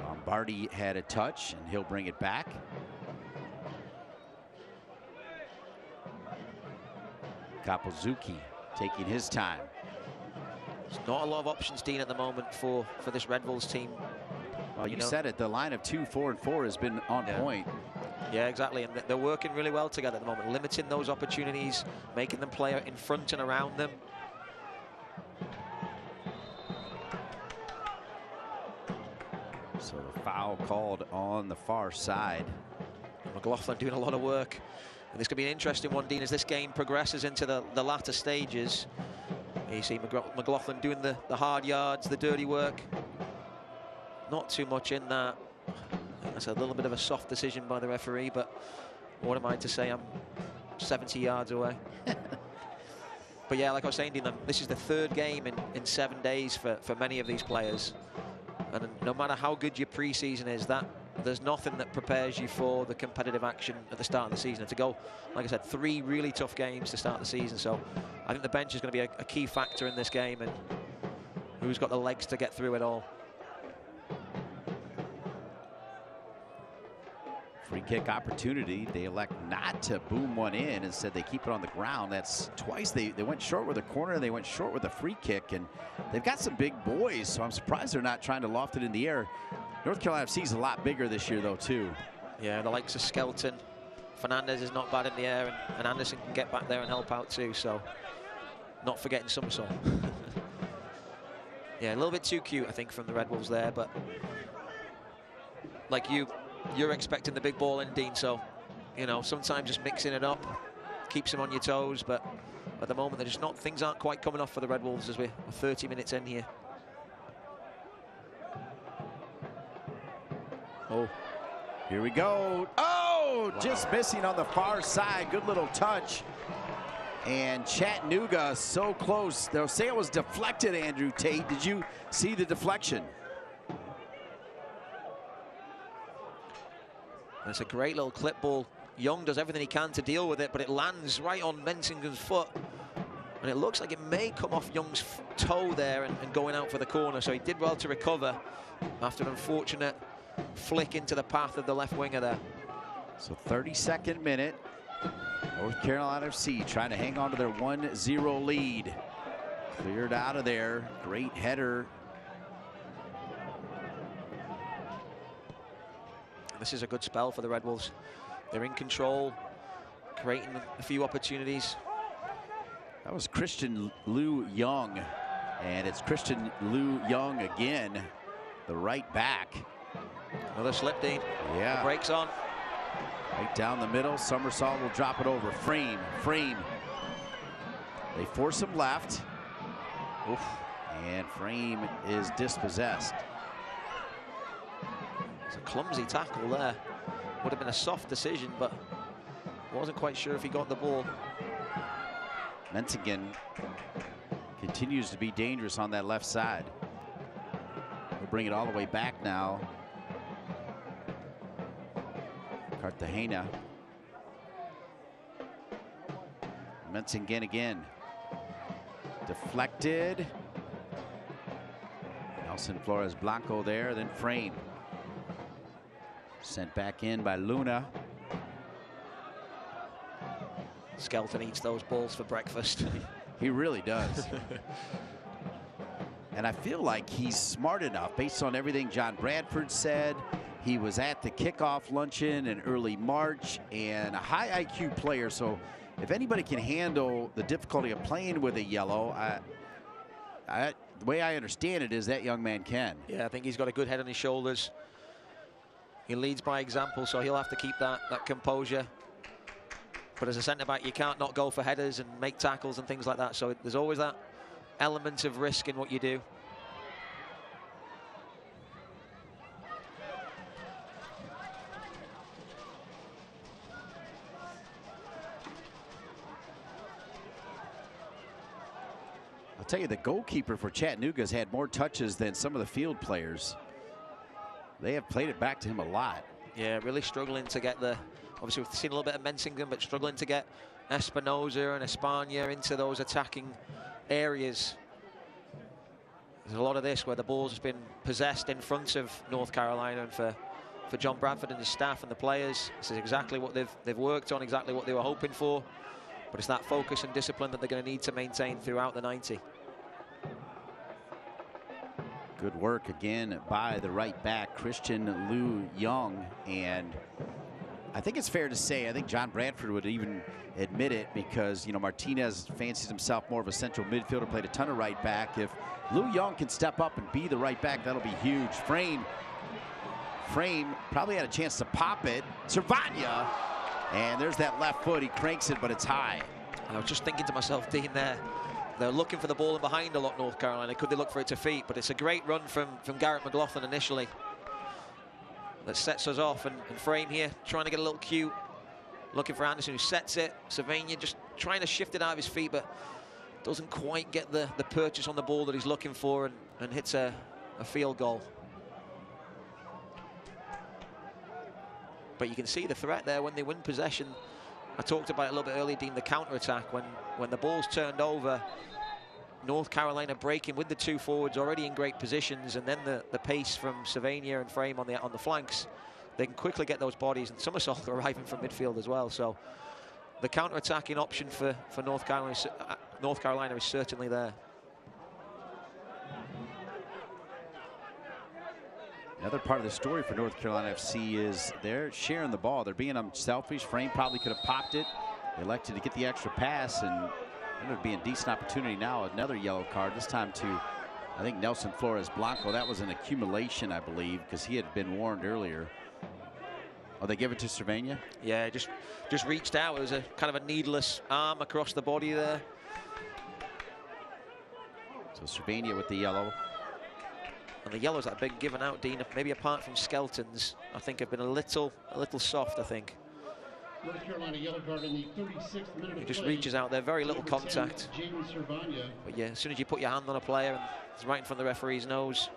A: Lombardi had a touch, and he'll bring it back. Kapozuki taking his time.
B: There's not a lot of options, Dean, at the moment for this Red Bulls team.
A: Well, you said it. The line of 2, 4, and 4 has been on point.
B: Yeah, exactly. And they're working really well together at the moment, limiting those opportunities, making them play in front and around them.
A: So the foul called on the far side.
B: McLaughlin doing a lot of work. And this could be an interesting one, Dean, as this game progresses into the latter stages. You see McLaughlin doing the hard yards, the dirty work. Not too much in that. That's a little bit of a soft decision by the referee, but what am I to say? I'm 70 yards away. But yeah, like I was saying, Dean, this is the 3rd game in 7 days for many of these players. And no matter how good your preseason is, that there's nothing that prepares you for the competitive action at the start of the season. And to go, like I said, 3 really tough games to start the season. So I think the bench is going to be a key factor in this game, and who's got the legs to get through it all.
A: Free kick opportunity. They elect not to boom one in. Instead, they keep it on the ground. That's twice they went short with a corner. They went short with a free kick, and they've got some big boys, so I'm surprised they're not trying to loft it in the air. North Carolina FC is a lot bigger this year, though, too.
B: Yeah, the likes of Skelton. Fernandez is not bad in the air, and Anderson can get back there and help out, too, so not forgetting Somersault. Yeah, a little bit too cute, I think, from the Red Wolves there, but like you're expecting the big ball in, Dean, so, you know, sometimes just mixing it up keeps them on your toes, but at the moment, they're just not, things aren't quite coming off for the Red Wolves as we're 30 minutes in here.
A: Oh, here we go. Oh, wow. Just missing on the far side. Good little touch. And Chattanooga so close. They'll say it was deflected, Andrew Tate. Did you see the deflection?
B: It's a great little clip ball. Young does everything he can to deal with it, but it lands right on Mensingen's foot. And it looks like it may come off Young's toe there and going out for the corner. So he did well to recover after an unfortunate flick into the path of the left winger there.
A: So 32nd minute. North Carolina FC trying to hang on to their 1-0 lead. Cleared out of there. Great header.
B: This is a good spell for the Red Wolves. They're in control, creating a few opportunities.
A: That was Christian Liu Young. And it's Christian Liu Young again, the right back.
B: Another slip, Dean.
A: Yeah.
B: The brakes on.
A: Right down the middle. Somersault will drop it over. Frame. They force him left. Oof. And Frame is dispossessed.
B: It's a clumsy tackle there. Would have been a soft decision, but wasn't quite sure if he got the ball.
A: Mensingen continues to be dangerous on that left side. We'll bring it all the way back now. Cartagena. Mensingen again. Deflected. Nelson Flores Blanco there, then Frame. Sent back in by Luna.
B: Skelton eats those balls for breakfast.
A: He really does. And I feel like he's smart enough, based on everything John Bradford said. He was at the kickoff luncheon in early March, and a high IQ player. So if anybody can handle the difficulty of playing with a yellow, the way I understand it is that young man can.
B: Yeah, I think he's got a good head on his shoulders. He leads by example, so he'll have to keep that composure. But as a centre-back, you can't not go for headers and make tackles and things like that. So there's always that element of risk in what you do.
A: I'll tell you, the goalkeeper for Chattanooga has had more touches than some of the field players. They have played it back to him a lot.
B: Yeah, really struggling to get the... Obviously, we've seen a little bit of Mensingen, but struggling to get Espinoza and Espana into those attacking areas. There's a lot of this where the ball's just been possessed in front of North Carolina, and for John Bradford and his staff and the players, this is exactly what they've worked on, exactly what they were hoping for. But it's that focus and discipline that they're going to need to maintain throughout the 90.
A: Good work again by the right back, Christian Liu Young. And I think it's fair to say, I think John Bradford would even admit it, because, you know, Martinez fancies himself more of a central midfielder, played a ton of right back. If Liu Young can step up and be the right back, that'll be huge. Frame probably had a chance to pop it. Cervania, and there's that left foot. He cranks it, but it's high.
B: I was just thinking to myself, Dean, they're looking for the ball in behind a lot, North Carolina. Could they look for it to feet? But it's a great run from Garrett McLaughlin initially that sets us off. And Frame here trying to get a little cute, looking for Anderson, who sets it. Cervania just trying to shift it out of his feet, but doesn't quite get the purchase on the ball that he's looking for, and hits a field goal. But you can see the threat there when they win possession. I talked about it a little bit earlier, Dean, the counter-attack. When the ball's turned over, North Carolina breaking with the two forwards already in great positions, and then the pace from Sylvania and Frame on the flanks, they can quickly get those bodies, and Somersault arriving from midfield as well. So the counter-attacking option for North Carolina is certainly there.
A: Another part of the story for North Carolina FC is they're sharing the ball. They're being selfish. Frame probably could have popped it. They elected to get the extra pass, and it would be a decent opportunity now. Another yellow card, this time to, I think, Nelson Flores Blanco. That was an accumulation, I believe, because he had been warned earlier. Oh, they give it to Sylvania?
B: Yeah, just reached out. It was a kind of a needless arm across the body there.
A: So Sylvania with the yellow.
B: And the yellows that have been given out, Dean, maybe apart from Skelton's, I think have been a little soft, I think.
E: North Carolina yellow card in the 36th minute.
B: He just reaches out there, very little contact. But yeah, as soon as you put your hand on a player and it's right in front of the referee's nose,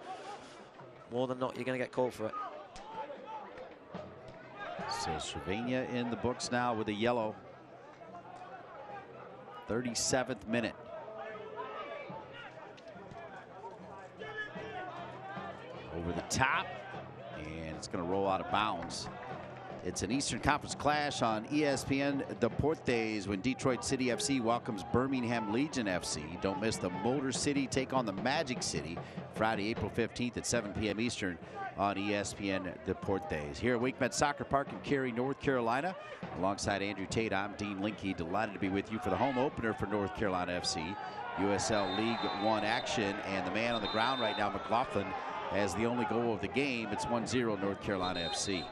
B: more than not, you're going to get called for it.
A: So Sylvania in the books now with a yellow. 37th minute. Over the top, and it's going to roll out of bounds. It's an Eastern Conference clash on ESPN Deportes when Detroit City FC welcomes Birmingham Legion FC. Don't miss the Motor City take on the Magic City Friday, April 15th at 7 p.m. Eastern on ESPN Deportes. Here at WakeMed Soccer Park in Cary, North Carolina. Alongside Andrew Tate, I'm Dean Linke. Delighted to be with you for the home opener for North Carolina FC. USL League One action, and the man on the ground right now, McLaughlin, has the only goal of the game. It's 1-0 North Carolina FC.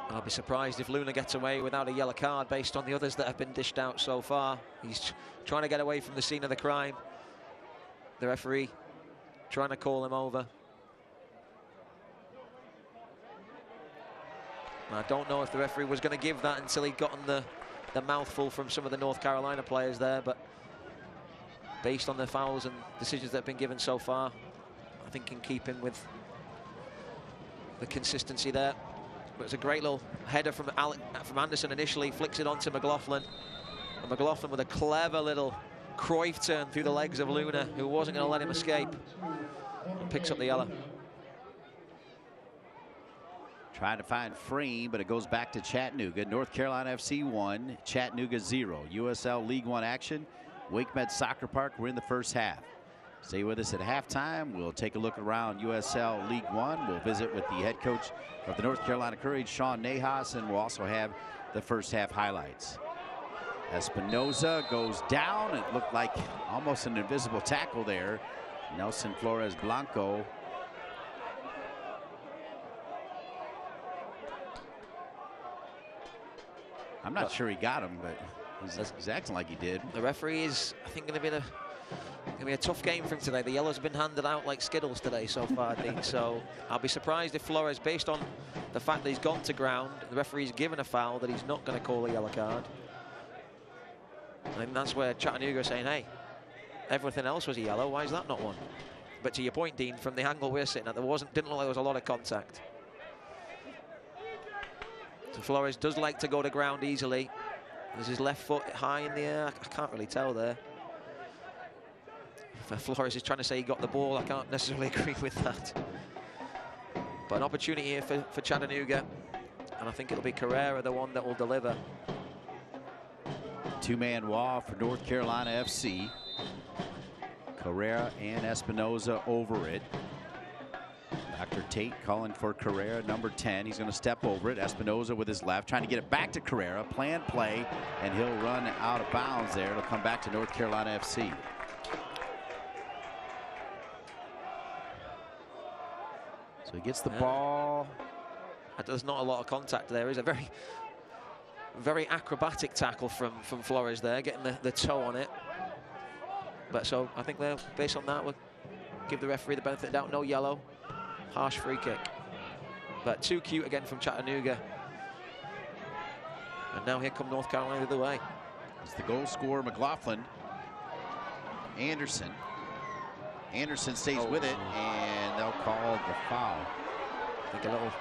B: I'll be surprised if Luna gets away without a yellow card based on the others that have been dished out so far. He's trying to get away from the scene of the crime. The referee trying to call him over. I don't know if the referee was going to give that until he'd gotten the mouthful from some of the North Carolina players there, but based on the fouls and decisions that have been given so far, I think in keeping with the consistency there. But it's a great little header from Anderson initially, flicks it onto McLaughlin. And McLaughlin with a clever little Cruyff turn through the legs of Luna, who wasn't going to let him escape, and picks up the yellow.
A: Trying to find Frame, but it goes back to Chattanooga. North Carolina FC 1, Chattanooga 0. USL League One action, WakeMed Soccer Park. We're in the first half. Stay with us at halftime. We'll take a look around USL League One. We'll visit with the head coach of the North Carolina Courage, Sean Nahas, and we'll also have the first half highlights. Espinoza goes down. It looked like almost an invisible tackle there. Nelson Flores Blanco. I'm not sure he got him, but he's acting like he did.
B: The referee is, I think, going to be a tough game for him today. The yellows have been handed out like Skittles today so far, Dean. So I'll be surprised if Flores, based on the fact that he's gone to ground, the referee's given a foul, that he's not going to call a yellow card. And that's where Chattanooga are saying, hey, everything else was a yellow. Why is that not one? But to your point, Dean, from the angle we're sitting at, didn't look like there was a lot of contact. So Flores does like to go to ground easily. There's his left foot high in the air. I can't really tell there. If Flores is trying to say he got the ball, I can't necessarily agree with that. But an opportunity here for Chattanooga. And I think it'll be Carrera, the one that will deliver.
A: Two-man wall for North Carolina FC. Carrera and Espinoza over it. Dr. Tate calling for Carrera, number 10. He's going to step over it. Espinoza with his left, trying to get it back to Carrera. Planned play, and he'll run out of bounds there. It'll come back to North Carolina FC. So he gets the ball.
B: There's not a lot of contact there. Is a very acrobatic tackle from Flores there, getting the toe on it. But so I think they'll, based on that, we'll give the referee the benefit of the doubt. No yellow. Harsh free kick. But too cute again from Chattanooga. And now here come North Carolina the other way.
A: It's the goal scorer, McLaughlin. Anderson. Anderson stays with it, and they'll call the foul.
B: I think a little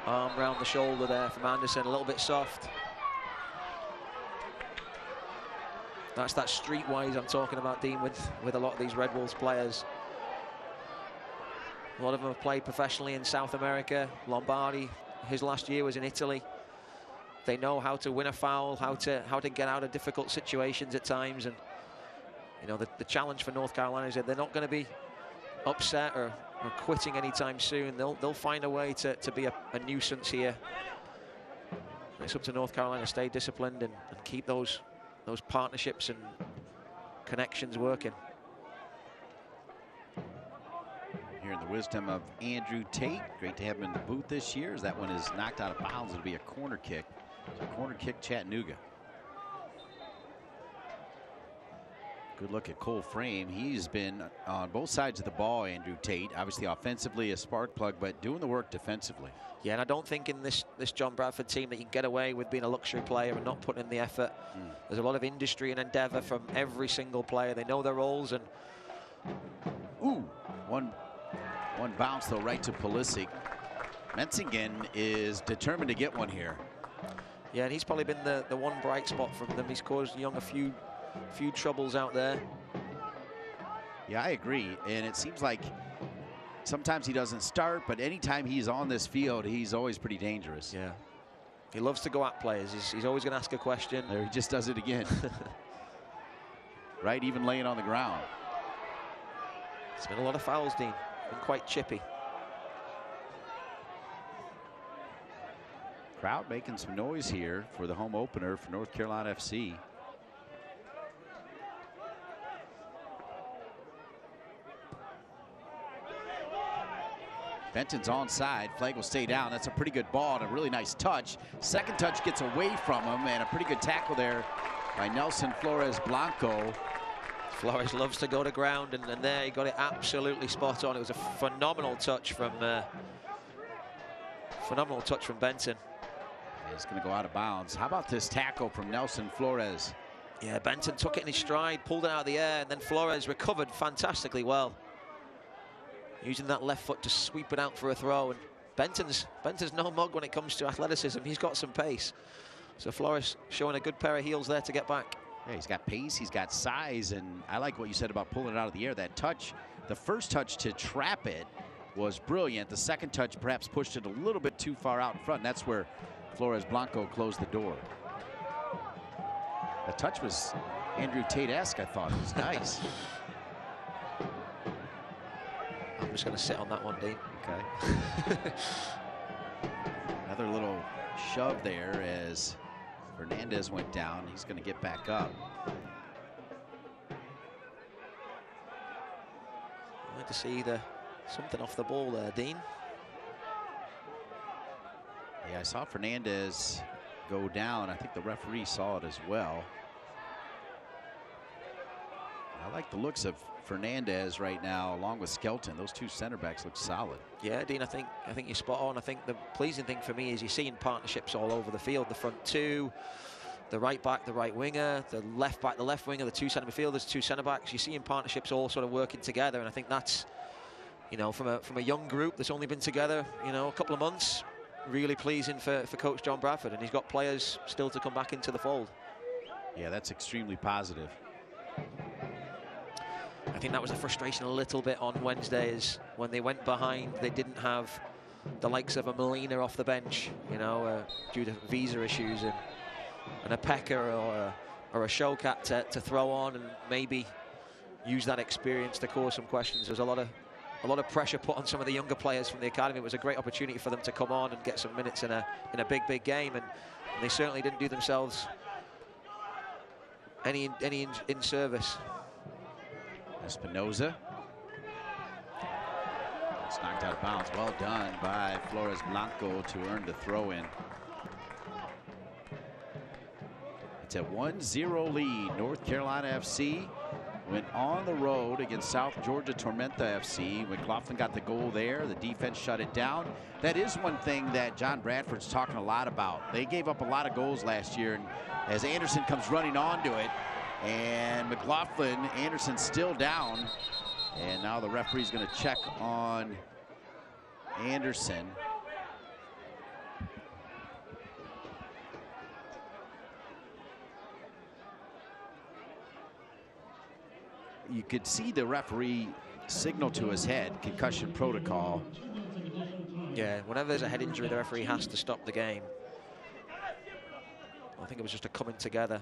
B: Arm round the shoulder there from Anderson, a little bit soft. That's that streetwise I'm talking about, Dean, with a lot of these Red Wolves players. A lot of them have played professionally in South America. Lombardi, his last year was in Italy. They know how to win a foul, how to get out of difficult situations at times. And you know, the challenge for North Carolina is that they're not going to be upset or quitting anytime soon. They'll find a way to be a nuisance here. It's up to North Carolina to stay disciplined and keep those partnerships and connections working.
A: Hearing the wisdom of Andrew Tate. Great to have him in the booth this year, as that one is knocked out of bounds. It'll be a corner kick. So corner kick, Chattanooga. Good look at Cole Frame. He's been on both sides of the ball, Andrew Tate. Obviously offensively a spark plug, but doing the work defensively.
B: Yeah, and I don't think in this John Bradford team that you can get away with being a luxury player and not putting in the effort. There's a lot of industry and endeavor from every single player. They know their roles. And
A: ooh, one bounce though right to Pulisic. Menzingen is determined to get one here.
B: Yeah, and he's probably been the one bright spot from them. He's caused Young a few troubles out there.
A: Yeah, I agree. And it seems like sometimes he doesn't start, but anytime he's on this field, he's always pretty dangerous.
B: Yeah. He loves to go at players. He's always going to ask a question.
A: There, he just does it again. Right, even laying on the ground.
B: It's been a lot of fouls, Dean. Been quite chippy.
A: Crowd making some noise here for the home opener for North Carolina FC. Benton's onside. Flag will stay down. That's a pretty good ball and a really nice touch. Second touch gets away from him, and a pretty good tackle there by Nelson Flores Blanco.
B: Flores loves to go to ground, and there he got it absolutely spot on. It was a phenomenal touch from Benton.
A: It's going to go out of bounds. How about this tackle from Nelson Flores?
B: Yeah, Benton took it in his stride, pulled it out of the air, and then Flores recovered fantastically well, using that left foot to sweep it out for a throw. And Benton's no mug when it comes to athleticism. He's got some pace. So Flores showing a good pair of heels there to get back.
A: Yeah, he's got pace, he's got size, and I like what you said about pulling it out of the air. That touch, the first touch to trap it was brilliant. The second touch perhaps pushed it a little bit too far out in front. And that's where Flores Blanco closed the door. The touch was Andrew Tate-esque, I thought. It was nice.
B: I'm just going to sit on that one, Dean.
A: Okay. Another little shove there as Fernandez went down. He's going to get back up.
B: I'd like to see something off the ball there, Dean.
A: Yeah, I saw Fernandez go down. I think the referee saw it as well. I like the looks of Fernandez right now, along with Skelton. Those two center backs look solid.
B: Yeah, Dean, I think you're spot on. I think the pleasing thing for me is you're seeing partnerships all over the field. The front two, the right back, the right winger, the left back, the left winger, the two centre midfielders, two centre backs. You're seeing partnerships all sort of working together, and I think that's, you know, from a young group that's only been together, you know, a couple of months, really pleasing for Coach John Bradford, and he's got players still to come back into the fold.
A: Yeah, that's extremely positive.
B: I think that was the frustration a little bit on Wednesday, is when they went behind, they didn't have the likes of a Molina off the bench, you know, due to visa issues, and a Pecker or a Showcat to throw on and maybe use that experience to cause some questions. There's a lot of pressure put on some of the younger players from the academy. It was a great opportunity for them to come on and get some minutes in a big game, and they certainly didn't do themselves any in service.
A: Espinoza. It's knocked out of bounds. Well done by Flores Blanco to earn the throw in. It's a 1-0 lead. North Carolina FC went on the road against South Georgia Tormenta FC. McLaughlin got the goal there. The defense shut it down. That is one thing that John Bradford's talking a lot about. They gave up a lot of goals last year, and as Anderson comes running onto it, and McLaughlin, Anderson still down, and now the referee's going to check on Anderson. you could see the referee signal to his head, concussion protocol.
B: Yeah, whenever there's a head injury, the referee has to stop the game. I think it was just a coming together.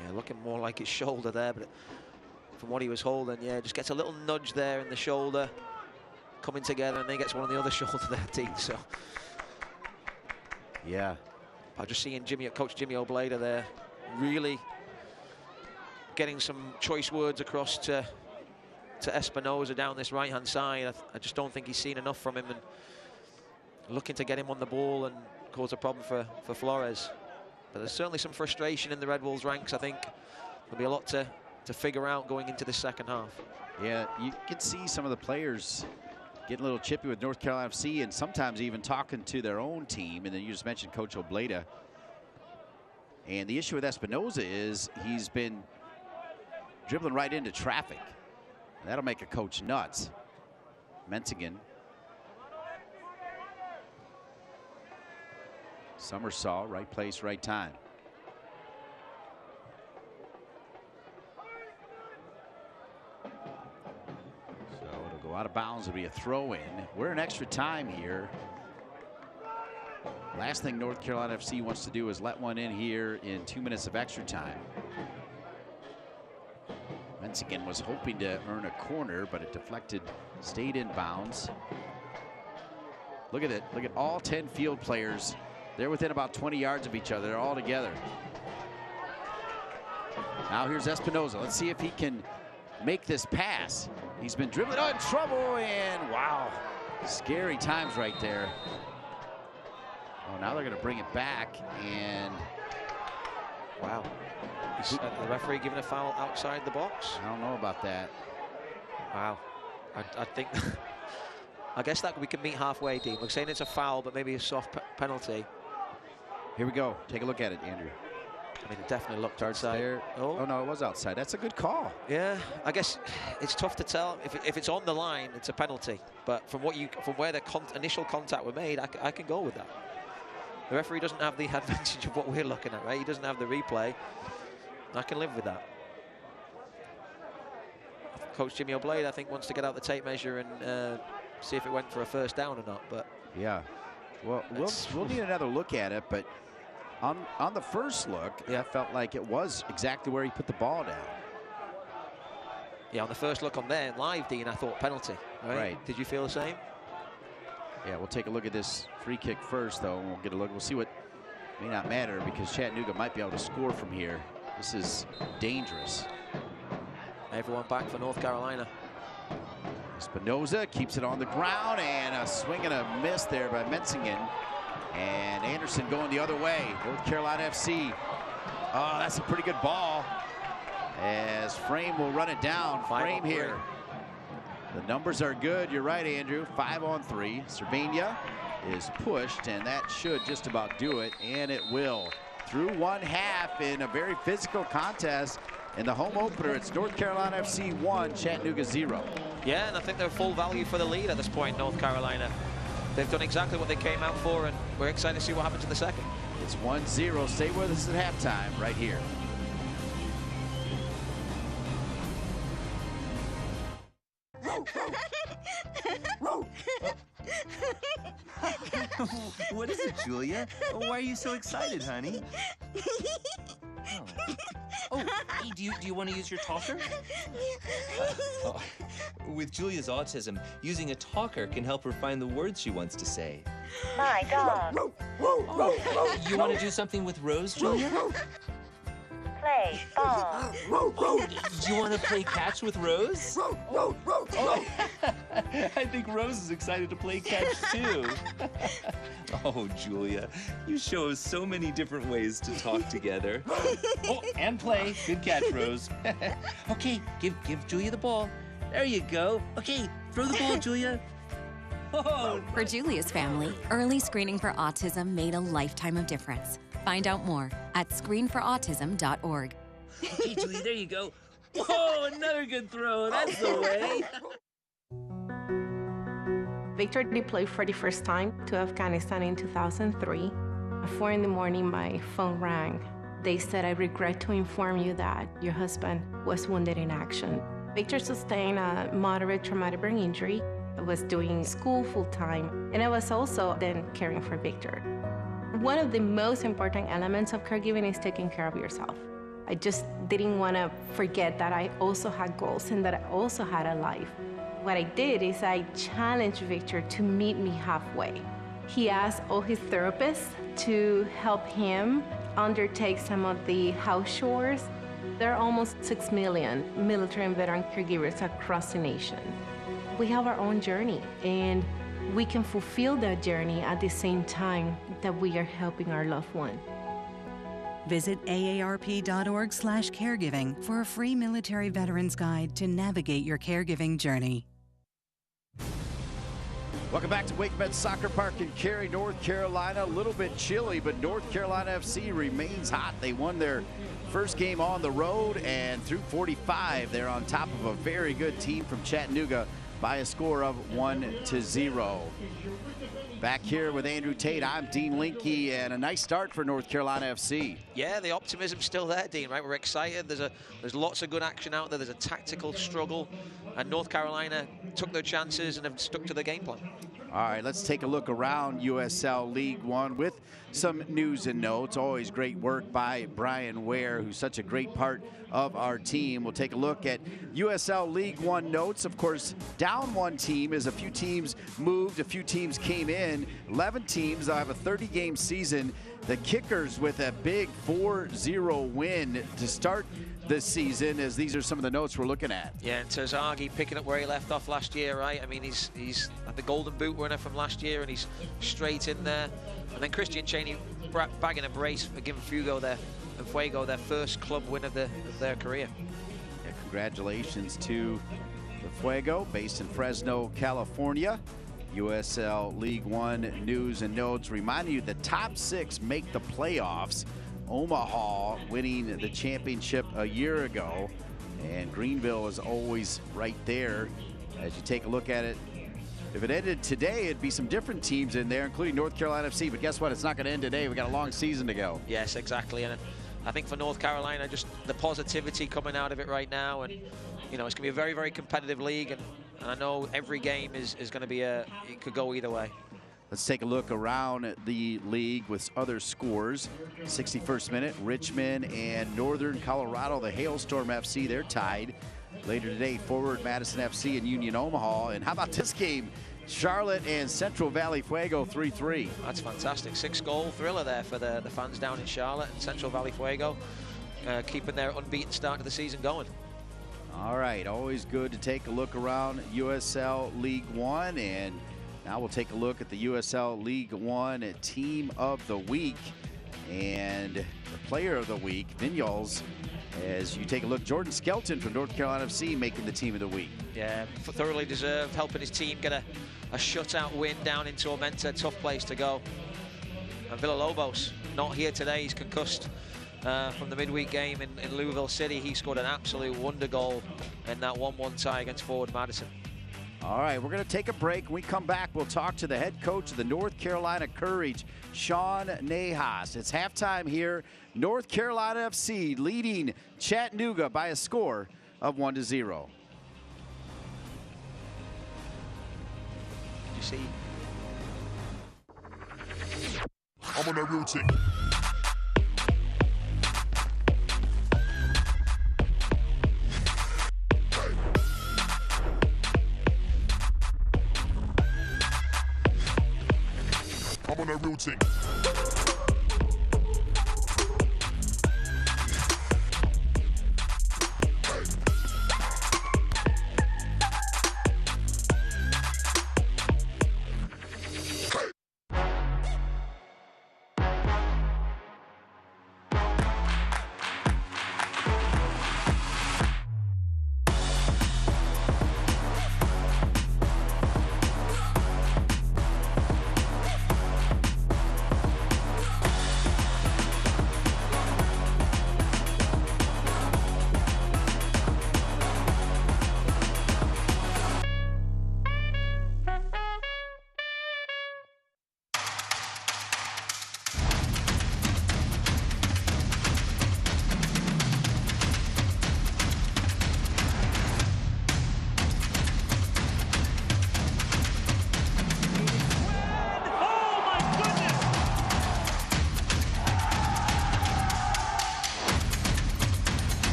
B: Yeah, looking more like his shoulder there, but from what he was holding, yeah, just gets a little nudge there in the shoulder, coming together, and then gets one on the other shoulder there, Dean. So,
A: yeah,
B: I'm just seeing Coach Jimmy O'Blader there, really getting some choice words across to Espinoza down this right-hand side. I just don't think he's seen enough from him, and looking to get him on the ball and cause a problem for Flores. But there's certainly some frustration in the Red Wolves ranks. I think there'll be a lot to figure out going into the second half.
A: Yeah, you can see some of the players getting a little chippy with North Carolina FC, and sometimes even talking to their own team. And then you just mentioned Coach O'Blada. And the issue with Espinoza is he's been dribbling right into traffic. That'll make a coach nuts. Menzigen. Somersault, right place, right time. So it'll go out of bounds. It'll be a throw in. We're in extra time here. Last thing North Carolina FC wants to do is let one in here in 2 minutes of extra time. Menzigen was hoping to earn a corner, but it deflected, stayed in bounds. Look at it. Look at all 10 field players. They're within about 20 yards of each other. They're all together. Now here's Espinoza. Let's see if he can make this pass. He's been dribbling in trouble, and wow, scary times right there. Oh, now they're going to bring it back, and
B: wow. The referee giving a foul outside the box?
A: I don't know about that.
B: Wow. I think, I guess that we can meet halfway, Dean. We're saying it's a foul, but maybe a soft penalty.
A: Here we go. Take a look at it, Andrew.
B: I mean, it definitely looked outside.
A: There. Oh, no, it was outside. That's a good call.
B: Yeah, I guess it's tough to tell. If it's on the line, it's a penalty. But from where the initial contact were made, I can go with that. The referee doesn't have the advantage of what we're looking at, right? He doesn't have the replay. I can live with that. Coach Jimmy O'Blade, I think, wants to get out the tape measure and see if it went for a first down or not. But
A: yeah, well, we'll need another look at it. But on the first look, yeah, I felt like it was exactly where he put the ball down.
B: Yeah, on the first look on there, live, Dean, I thought penalty. Right? Did you feel the same?
A: Yeah, we'll take a look at this free kick first, though, and we'll get a look. We'll see what may not matter, because Chattanooga might be able to score from here. This is dangerous.
B: Everyone back for North Carolina.
A: Espinoza keeps it on the ground, and a swing and a miss there by Menzigen. And Anderson going the other way. North Carolina FC. Oh, that's a pretty good ball. As Frame will run it down. Frame here. The numbers are good. You're right, Andrew. 5-on-3. Cervania is pushed, and that should just about do it, and it will. Through one half in a very physical contest. In the home opener, it's North Carolina FC 1, Chattanooga 0.
B: Yeah, and I think they're full value for the lead at this point, North Carolina. They've done exactly what they came out for, and we're excited to see what happens in the second.
A: It's 1-0. Stay with us at halftime right here.
F: What is it, Julia? Why are you so excited, honey? Oh, hey, do you want to use your talker? With Julia's autism, using a talker can help her find the words she wants to say.
G: My dog.
F: You want to do something with Rose, Julia?
G: Play ball.
F: Do you want to play catch with Rose? Oh, I think Rose is excited to play catch too. Oh, Julia, you show us so many different ways to talk together. Oh, and play. Good catch, Rose. Okay, give Julia the ball. There you go. Okay, throw the ball, Julia. Oh,
H: for Julia's family, early screening for autism made a lifetime of difference. Find out more at screenforautism.org.
F: Okay, Julia, there you go. Whoa, another good throw. That's the way.
I: Victor deployed for the first time to Afghanistan in 2003. At 4 in the morning, my phone rang. They said, "I regret to inform you that your husband was wounded in action." Victor sustained a moderate traumatic brain injury. I was doing school full-time, and I was also then caring for Victor. One of the most important elements of caregiving is taking care of yourself. I just didn't want to forget that I also had goals and that I also had a life. What I did is I challenged Victor to meet me halfway. He asked all his therapists to help him undertake some of the house chores. There are almost 6 million military and veteran caregivers across the nation. We have our own journey, and we can fulfill that journey at the same time that we are helping our loved one.
J: Visit aarp.org/caregiving for a free military veterans guide to navigate your caregiving journey.
A: Welcome back to WakeMed Soccer Park in Cary, North Carolina. A little bit chilly, but North Carolina FC remains hot. They won their first game on the road, and through 45, they're on top of a very good team from Chattanooga by a score of 1-0. Back here with Andrew Tate, I'm Dean Linke, and a nice start for North Carolina FC.
B: Yeah, the optimism's still there, Dean, right? We're excited. There's lots of good action out there. There's a tactical struggle, and North Carolina took their chances and have stuck to the game plan.
A: All right, let's take a look around USL League One with some news and notes. Always great work by Brian Ware, who's such a great part of our team. We'll take a look at USL League One notes. Of course, down one team as a few teams moved, a few teams came in. 11 teams have a 30-game season. The Kickers with a big 4-0 win to start this season, as these are some of the notes we're looking at.
B: Yeah, and Terzaghi picking up where he left off last year, right? I mean, he's the Golden Boot winner from last year, and he's straight in there. And then Christian Cheney bagging a brace for giving Fuego their first club win of their career.
A: Yeah, congratulations to the Fuego, based in Fresno, California. USL League One news and notes reminding you the top 6 make the playoffs. Omaha winning the championship a year ago, and Greenville is always right there. As you take a look at it, if it ended today, it'd be some different teams in there, including North Carolina FC, but guess what? It's not going to end today. We got a long season to go.
B: Yes, exactly, and I think for North Carolina, just the positivity coming out of it right now, and you know, it's going to be a very, very competitive league, and I know every game is going to be it could go either way.
A: Let's take a look around the league with other scores. 61st minute, Richmond and Northern Colorado, the Hailstorm FC, they're tied. Later today, Forward Madison FC and Union Omaha. And how about this game? Charlotte and Central Valley Fuego 3-3.
B: That's fantastic. 6-goal thriller there for the fans down in Charlotte, and Central Valley Fuego keeping their unbeaten start to the season going.
A: All right, always good to take a look around USL League One, and now we'll take a look at the USL League One Team of the Week and the Player of the Week, Vignoles. As you take a look, Jordan Skelton from North Carolina FC making the Team of the Week.
B: Yeah, thoroughly deserved, helping his team get a shutout win down in Tormenta, tough place to go. And Villalobos, not here today, he's concussed from the midweek game in Louisville City. He scored an absolute wonder goal in that 1-1 tie against Forward Madison.
A: All right, we're going to take a break. When we come back, we'll talk to the head coach of the North Carolina Courage, Sean Nahas. It's halftime here. North Carolina FC leading Chattanooga by a score of 1-0.
B: You see?
K: I'm on that routine. I'm on that routine.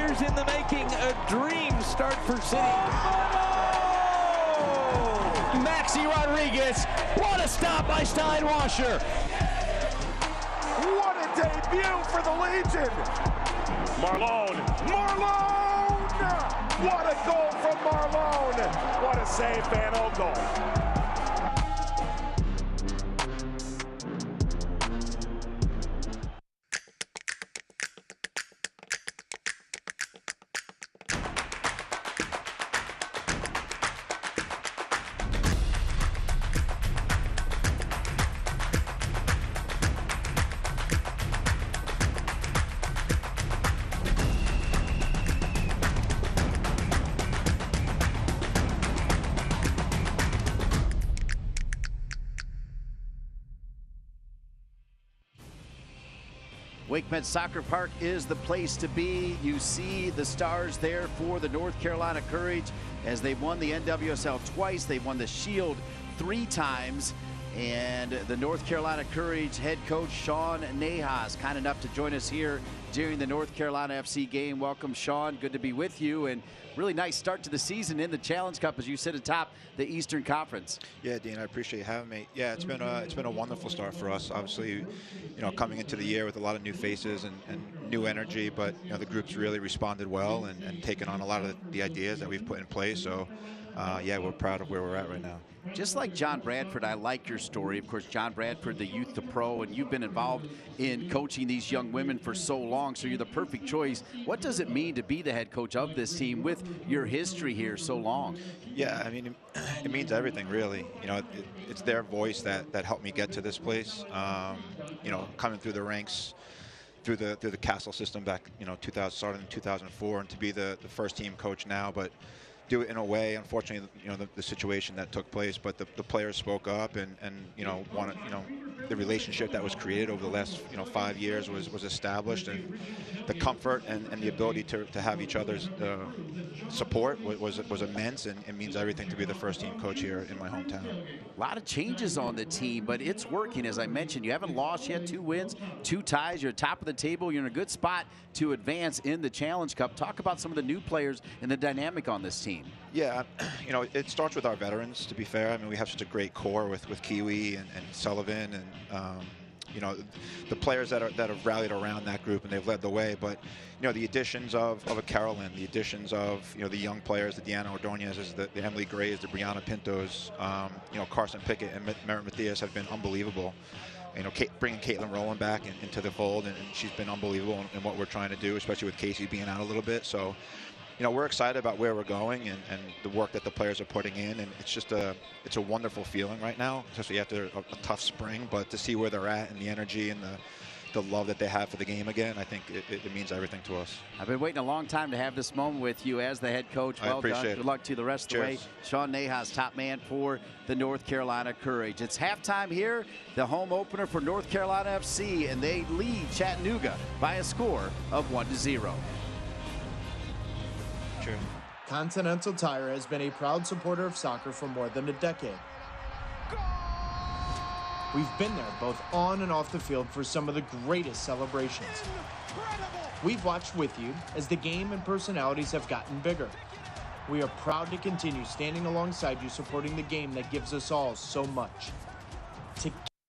L: years in the making, a dream start for City.
M: Maxi Rodriguez, what a stop by Steinwasser.
N: What a debut for the Legion. Marlone. What a goal from Marlone. What a save, Van Ogle.
A: WakeMed Soccer Park is the place to be. You see the stars there for the North Carolina Courage as they've won the NWSL twice. They've won the Shield 3 times. And the North Carolina Courage head coach Sean Nahas, kind enough to join us here during the North Carolina FC game. Welcome, Sean. Good to be with you. And really nice start to the season in the Challenge Cup as you sit atop the Eastern Conference.
O: Yeah, Dean, I appreciate you having me. Yeah, it's been a wonderful start for us. Obviously, you know, coming into the year with a lot of new faces and new energy, but you know, the group's really responded well and taken on a lot of the ideas that we've put in place. So, yeah, we're proud of where we're at right now.
A: Just like John Bradford, I like your story. Of course, John Bradford, the youth to pro, and you've been involved in coaching these young women for so long, so you're the perfect choice. What does it mean to be the head coach of this team with your history here so long?
O: Yeah, I mean, it means everything, really. You know, it's their voice that helped me get to this place. You know, coming through the ranks, through the Castle system back, you know, started in 2004, and to be the first team coach now, but do it in a way, unfortunately, you know, the situation that took place, but the players spoke up and you know, wanted, you know, the relationship that was created over the last, you know, 5 years was established, and the comfort and the ability to have each other's support was immense, and it means everything to be the first team coach here in my hometown.
A: A lot of changes on the team, but it's working. As I mentioned, you haven't lost yet, 2 wins, 2 ties. You're top of the table. You're in a good spot to advance in the Challenge Cup. Talk about some of the new players and the dynamic on this team.
O: Yeah, you know, it starts with our veterans, to be fair. I mean, we have such a great core with Kiwi and Sullivan and, you know, the players that have rallied around that group, and they've led the way. But, you know, the additions of a Carolyn, the additions of, you know, the young players, the Deanna Ordonez's, the Emily Grays, the Brianna Pintos, you know, Carson Pickett and Merritt Mathias have been unbelievable. You know, bringing Caitlin Rowland back into the fold, and she's been unbelievable in what we're trying to do, especially with Casey being out a little bit. So, you know, we're excited about where we're going and the work that the players are putting in, and it's just it's a wonderful feeling right now, especially after a tough spring. But to see where they're at and the energy and the love that they have for the game again, I think it means everything to us.
A: I've been waiting a long time to have this moment with you as the head coach. Well done. Good luck to you the rest of the way. Sean Nahas, top man for the North Carolina Courage. It's halftime here, the home opener for North Carolina FC, and they lead Chattanooga by a score of 1-0.
C: Continental Tire has been a proud supporter of soccer for more than a decade. We've been there both on and off the field for some of the greatest celebrations. We've watched with you as the game and personalities have gotten bigger. We are proud to continue standing alongside you, supporting the game that gives us all so much.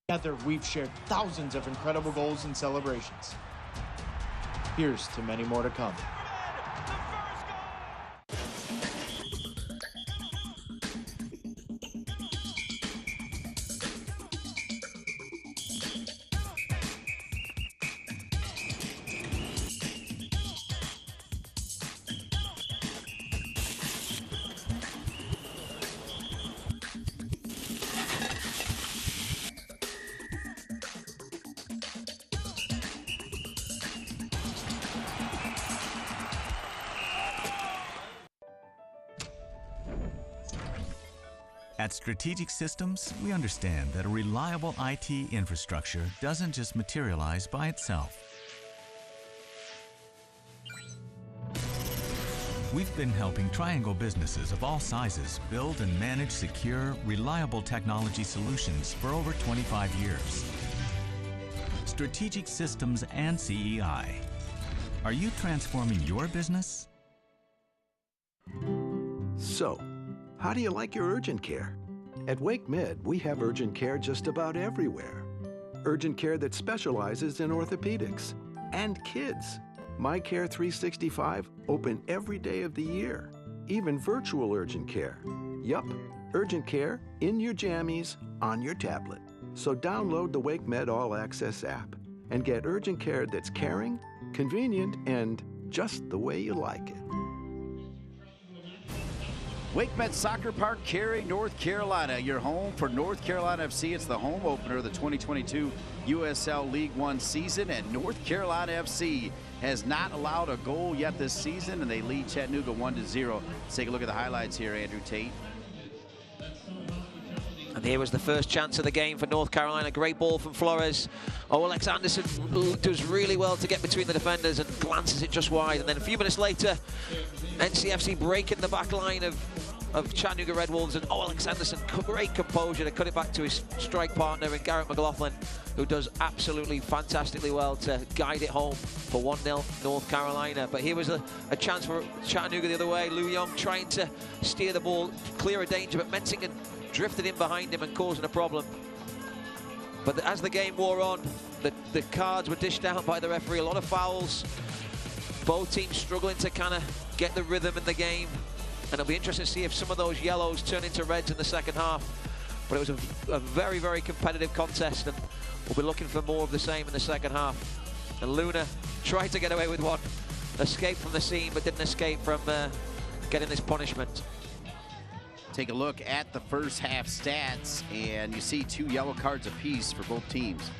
C: Together, we've shared thousands of incredible goals and celebrations. Here's to many more to come.
P: At Strategic Systems, we understand that a reliable IT infrastructure doesn't just materialize by itself. We've been helping Triangle businesses of all sizes build and manage secure, reliable technology solutions for over 25 years. Strategic Systems and CEI. Are you transforming your business?
D: So, how do you like your urgent care? At Wake Med, we have urgent care just about everywhere. Urgent care that specializes in orthopedics and kids. My Care 365 open every day of the year. Even virtual urgent care. Yup, urgent care in your jammies on your tablet. So download the Wake Med All Access app and get urgent care that's caring, convenient, and just the way you like it.
A: WakeMed Soccer Park, Cary, North Carolina. Your home for North Carolina FC. It's the home opener of the 2022 USL League One season, and North Carolina FC has not allowed a goal yet this season, and they lead Chattanooga 1-0. Let's take a look at the highlights here, Andrew Tate.
B: And here was the first chance of the game for North Carolina. Great ball from Flores. Alex Anderson does really well to get between the defenders and glances it just wide. And then a few minutes later, NCFC breaking the back line of Chattanooga Red Wolves, and Alex Anderson, great composure to cut it back to his strike partner in Garrett McLaughlin, who does absolutely fantastically well to guide it home for 1-0 North Carolina. But here was a chance for Chattanooga the other way. Lou Young trying to steer the ball clear of danger, but Mensingen drifted in behind him and causing a problem. But as the game wore on, the cards were dished out by the referee. A lot of fouls. Both teams struggling to kind of get the rhythm in the game. And it'll be interesting to see if some of those yellows turn into reds in the second half. But it was a very, very competitive contest, and we'll be looking for more of the same in the second half. And Luna tried to get away with one. Escaped from the scene, but didn't escape from getting this punishment.
A: Take a look at the first half stats, and you see 2 yellow cards apiece for both teams.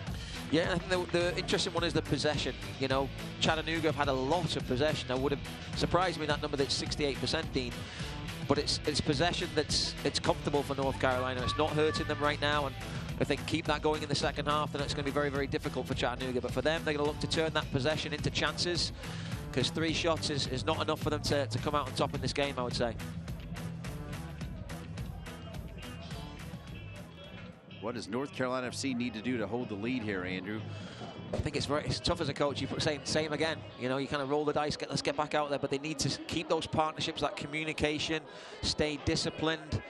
B: Yeah, I think the interesting one is the possession. You know, Chattanooga have had a lot of possession. I would have surprised me that number, that's 68%, Dean. But it's possession it's comfortable for North Carolina. It's not hurting them right now, and if they can keep that going in the second half, then it's going to be very, very difficult for Chattanooga. But for them, they're going to look to turn that possession into chances, because 3 shots is not enough for them to come out on top in this game, I would say.
A: What does North Carolina FC need to do to hold the lead here, Andrew?
B: I think it's tough as a coach. You say same again. You know, you kind of roll the dice. Let's get back out there. But they need to keep those partnerships, that communication, stay disciplined.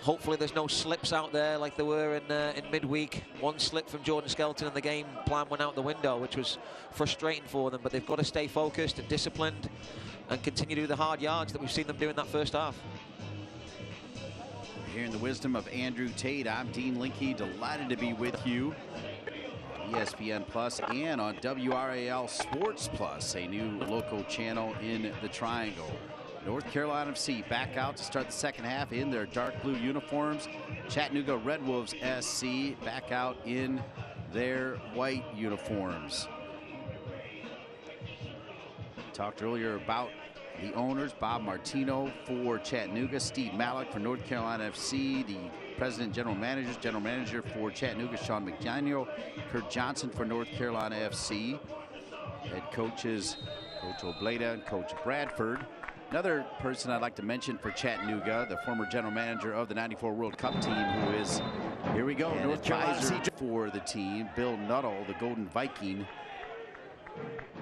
B: Hopefully, there's no slips out there like there were in midweek. One slip from Jordan Skelton, and the game plan went out the window, which was frustrating for them. But they've got to stay focused and disciplined, and continue to do the hard yards that we've seen them do in that first half.
A: Hearing the wisdom of Andrew Tate, I'm Dean Linke, delighted to be with you. ESPN Plus and on WRAL Sports Plus, a new local channel in the Triangle. North Carolina FC back out to start the second half in their dark blue uniforms. Chattanooga Red Wolves SC back out in their white uniforms. Talked earlier about the owners, Bob Martino for Chattanooga, Steve Malik for North Carolina FC, the president, general manager for Chattanooga, Sean McDaniel, Kurt Johnson for North Carolina FC, head coaches, Coach Obleda and Coach Bradford. Another person I'd like to mention for Chattanooga, the former general manager of the '94 World Cup team, who is, here we go, North Carolina for the team, Bill Nuttall, the Golden Viking.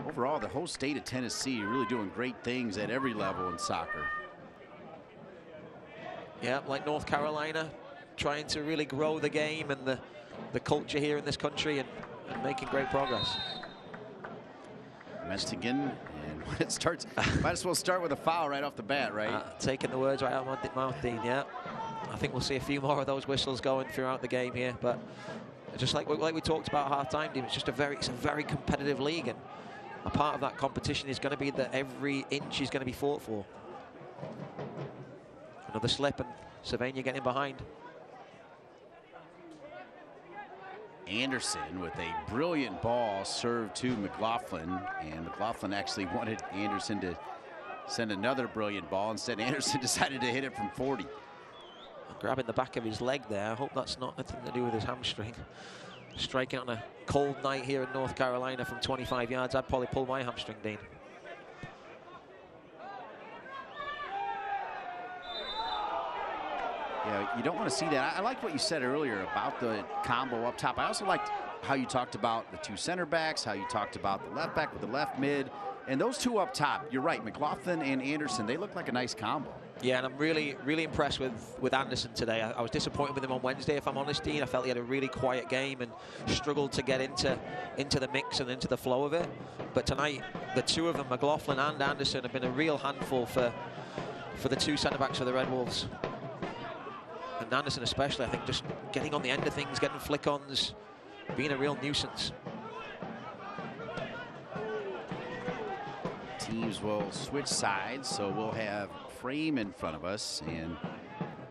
A: Overall, the whole state of Tennessee really doing great things at every level in soccer.
B: Yeah, like North Carolina, trying to really grow the game and the culture here in this country, and making great progress.
A: Mensingen, and when it starts, might as well start with a foul right off the bat, right?
B: Taking the words right out of my mouth, Dean, yeah. I think we'll see a few more of those whistles going throughout the game here, but just like we talked about half-time, Dean, it's a very competitive league, and a part of that competition is going to be that every inch is going to be fought for. Another slip, and Sylvania getting behind.
A: Anderson with a brilliant ball served to McLaughlin, and McLaughlin actually wanted Anderson to send another brilliant ball. Instead, Anderson decided to hit it from 40.
B: Grabbing the back of his leg there. I hope that's not nothing to do with his hamstring. Striking on a cold night here in North Carolina from 25 yards. I'd probably pull my hamstring, Dean.
A: Yeah, you don't want to see that. I like what you said earlier about the combo up top. I also liked how you talked about the 2 center backs, how you talked about the left back with the left mid, And those two up top, you're right, McLaughlin and Anderson, they look like a nice combo.
B: Yeah, and I'm really, really impressed with Anderson today. I was disappointed with him on Wednesday, if I'm honest, Dean. I felt he had a really quiet game and struggled to get into the mix and into the flow of it. But tonight, the two of them, McLaughlin and Anderson, have been a real handful for the two centre-backs for the Red Wolves. And Anderson especially, I think, just getting on the end of things, getting flick-ons, being a real nuisance.
A: Teams will switch sides, so we'll have Frame in front of us, and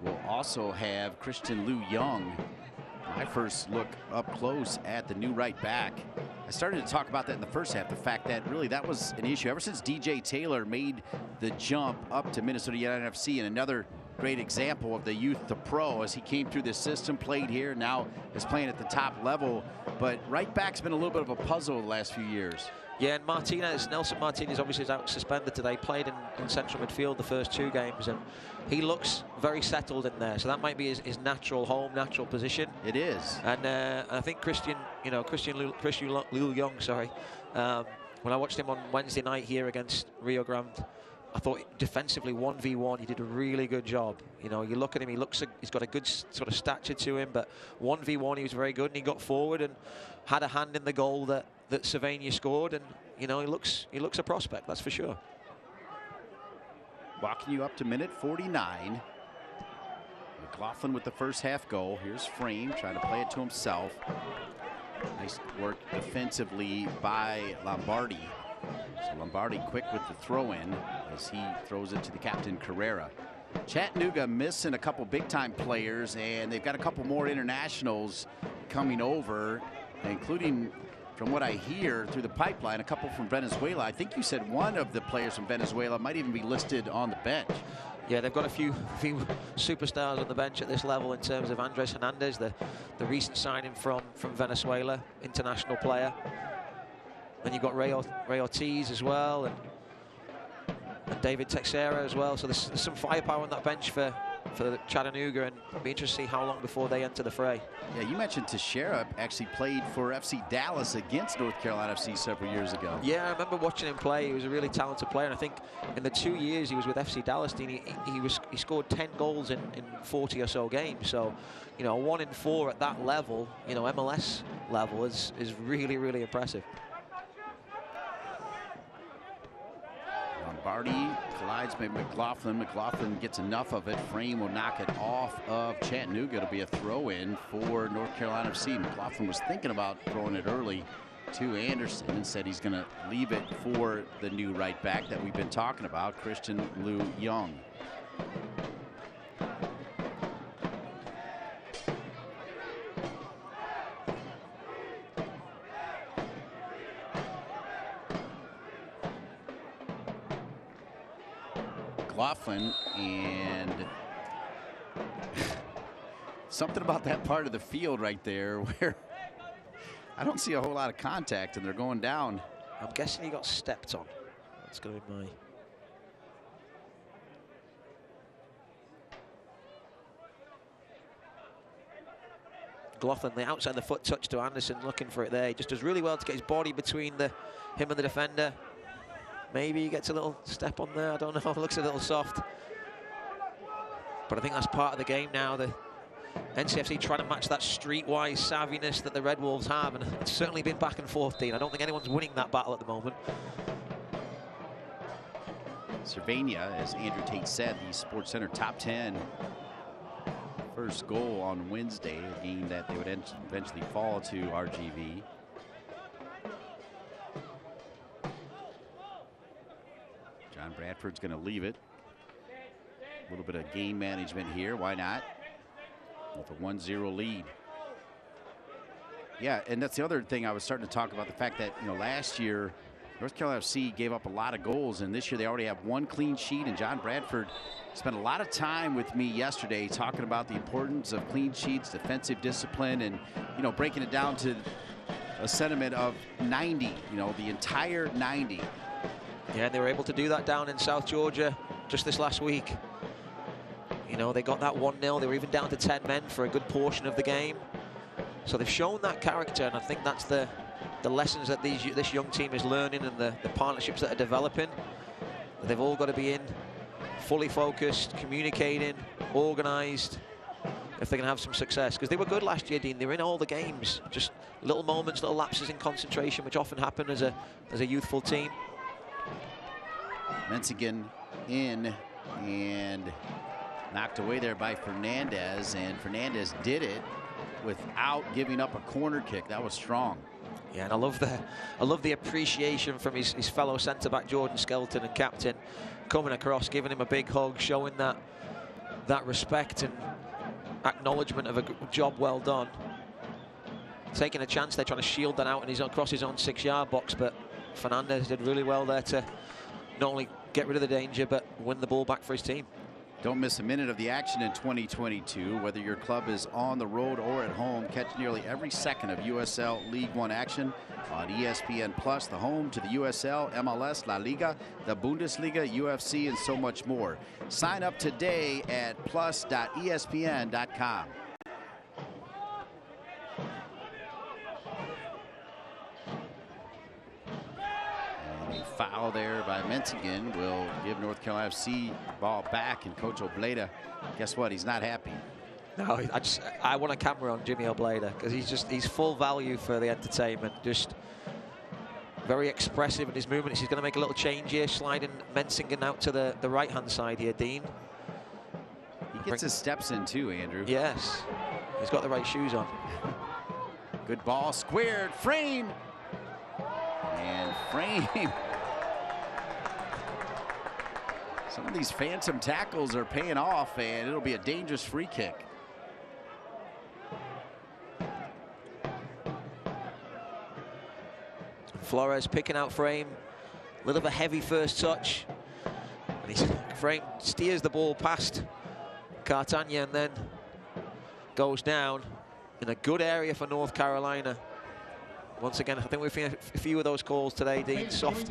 A: we'll also have Christian Liu Young. My first look up close at the new right back. I started to talk about that in the first half, the fact that really that was an issue ever since DJ Taylor made the jump up to Minnesota United FC, and another great example of the youth to pro as he came through this system, played here, now is playing at the top level. But right back's been a little bit of a puzzle the last few years.
B: Yeah, and Nelson Martinez obviously is out suspended today, played in central midfield the first 2 games, and he looks very settled in there. So that might be his natural home, natural position.
A: It is.
B: And I think Christian Liu Young, sorry, when I watched him on Wednesday night here against Rio Grande, I thought defensively 1v1 he did a really good job. You know, you look at him, he's got a good sort of stature to him, but 1v1 he was very good, and he got forward and had a hand in the goal that Sylvania scored, and you know, he looks a prospect, that's for sure.
A: Walking you up to minute 49. McLaughlin with the first half goal. Here's Frame trying to play it to himself. Nice work defensively by Lombardi. So Lombardi quick with the throw-in as he throws it to the captain, Carrera. Chattanooga missing a couple big-time players, and they've got a couple more internationals coming over, including, from what I hear through the pipeline, a couple from Venezuela. I think you said one of the players from Venezuela might even be listed on the bench.
B: Yeah, they've got a few superstars on the bench at this level in terms of Andres Hernandez, the recent signing from Venezuela, international player. Then you've got Ray Ortiz as well, and David Texera as well. So there's some firepower on that bench for Chattanooga, and it'll be interesting to see how long before they enter the fray.
A: Yeah, you mentioned Texera actually played for FC Dallas against North Carolina FC several years ago.
B: Yeah, I remember watching him play. He was a really talented player, and I think in the 2 years he was with FC Dallas, he scored 10 goals in 40 or so games. So, you know, 1 in 4 at that level, you know, MLS level, is really, really impressive.
A: Lombardi collides with McLaughlin. McLaughlin gets enough of it. Frame will knock it off of Chattanooga. It'll be a throw-in for North Carolina FC. McLaughlin was thinking about throwing it early to Anderson and said he's going to leave it for the new right back that we've been talking about, Christian Liu Young. McLaughlin, and something about that part of the field right there where I don't see a whole lot of contact and they're going down.
B: I'm guessing he got stepped on. That's going to be my... McLaughlin, the outside of the foot touch to Anderson, looking for it there. He just does really well to get his body between him and the defender. Maybe he gets a little step on there, I don't know, looks a little soft. But I think that's part of the game now. The NCFC trying to match that streetwise savviness that the Red Wolves have, and it's certainly been back and forth, Dean. I don't think anyone's winning that battle at the moment.
A: Sylvania, as Andrew Tate said, the Sports Center top 10. First goal on Wednesday, a game that they would eventually fall to RGV. John Bradford's going to leave it. A little bit of game management here. Why not? With a 1-0 lead. Yeah, and that's the other thing I was starting to talk about, the fact that, you know, last year North Carolina FC gave up a lot of goals, and this year they already have 1 clean sheet, and John Bradford spent a lot of time with me yesterday talking about the importance of clean sheets, defensive discipline, and, you know, breaking it down to a sentiment of 90, you know, the entire 90.
B: Yeah, they were able to do that down in South Georgia just this last week. You know, they got that 1-0. They were even down to 10 men for a good portion of the game. So they've shown that character, and I think that's the the lessons that this young team is learning and the partnerships that are developing. They've all got to be in, fully focused, communicating, organised, if they're going to have some success. Because they were good last year, Dean. They were in all the games. Just little moments, little lapses in concentration, which often happen as a youthful team.
A: Menzigen in and knocked away there by Fernandez, and Fernandez did it without giving up a corner kick. That was strong.
B: Yeah, and I love the appreciation from his fellow centre-back Jordan Skelton and captain, coming across, giving him a big hug, showing that respect and acknowledgement of a job well done. Taking a chance there, trying to shield that out and he's across his own 6-yard box, but Fernandez did really well there to not only get rid of the danger but win the ball back for his team.
A: Don't miss a minute of the action in 2022. Whether your club is on the road or at home, catch nearly every second of USL League One action on ESPN Plus, the home to the USL, MLS, La Liga, the Bundesliga, UFC, and so much more. Sign up today at plus.espn.com. Foul there by Menzigen will give North Carolina FC ball back, and Coach Obleda, guess what? He's not happy.
B: No, I want a camera on Jimmy Obleda because he's full value for the entertainment. Just very expressive in his movements. He's going to make a little change here, sliding Menzigen out to the right-hand side here, Dean.
A: He gets his steps in too, Andrew.
B: Yes, he's got the right shoes on.
A: Good ball, squared, frame, and frame. Some of these phantom tackles are paying off, and it'll be a dangerous free kick.
B: Flores picking out frame. A little bit heavy first touch. And frame steers the ball past Cartagena and then goes down in a good area for North Carolina. Once again, I think we've seen a few of those calls today, Dean. Soft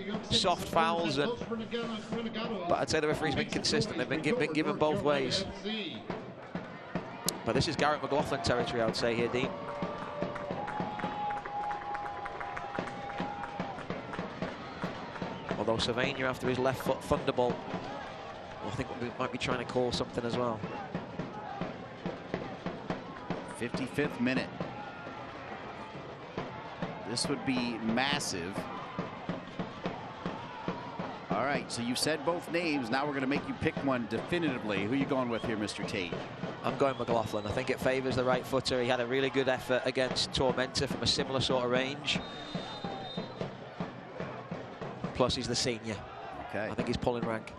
B: fouls, but I'd say the referee's been consistent. They've been given both ways. But this is Garrett McLaughlin territory, I would say here, Dean. Although Sylvania, after his left foot thunderbolt, I think we might be trying to call something as well.
A: 55th minute. This would be massive. All right, so you said both names. Now we're going to make you pick one definitively. Who are you going with here, Mr. Tate?
B: I'm going McLaughlin. I think it favors the right footer. He had a really good effort against Tormenta from a similar sort of range. Plus, he's the senior.
A: Okay.
B: I think he's pulling rank.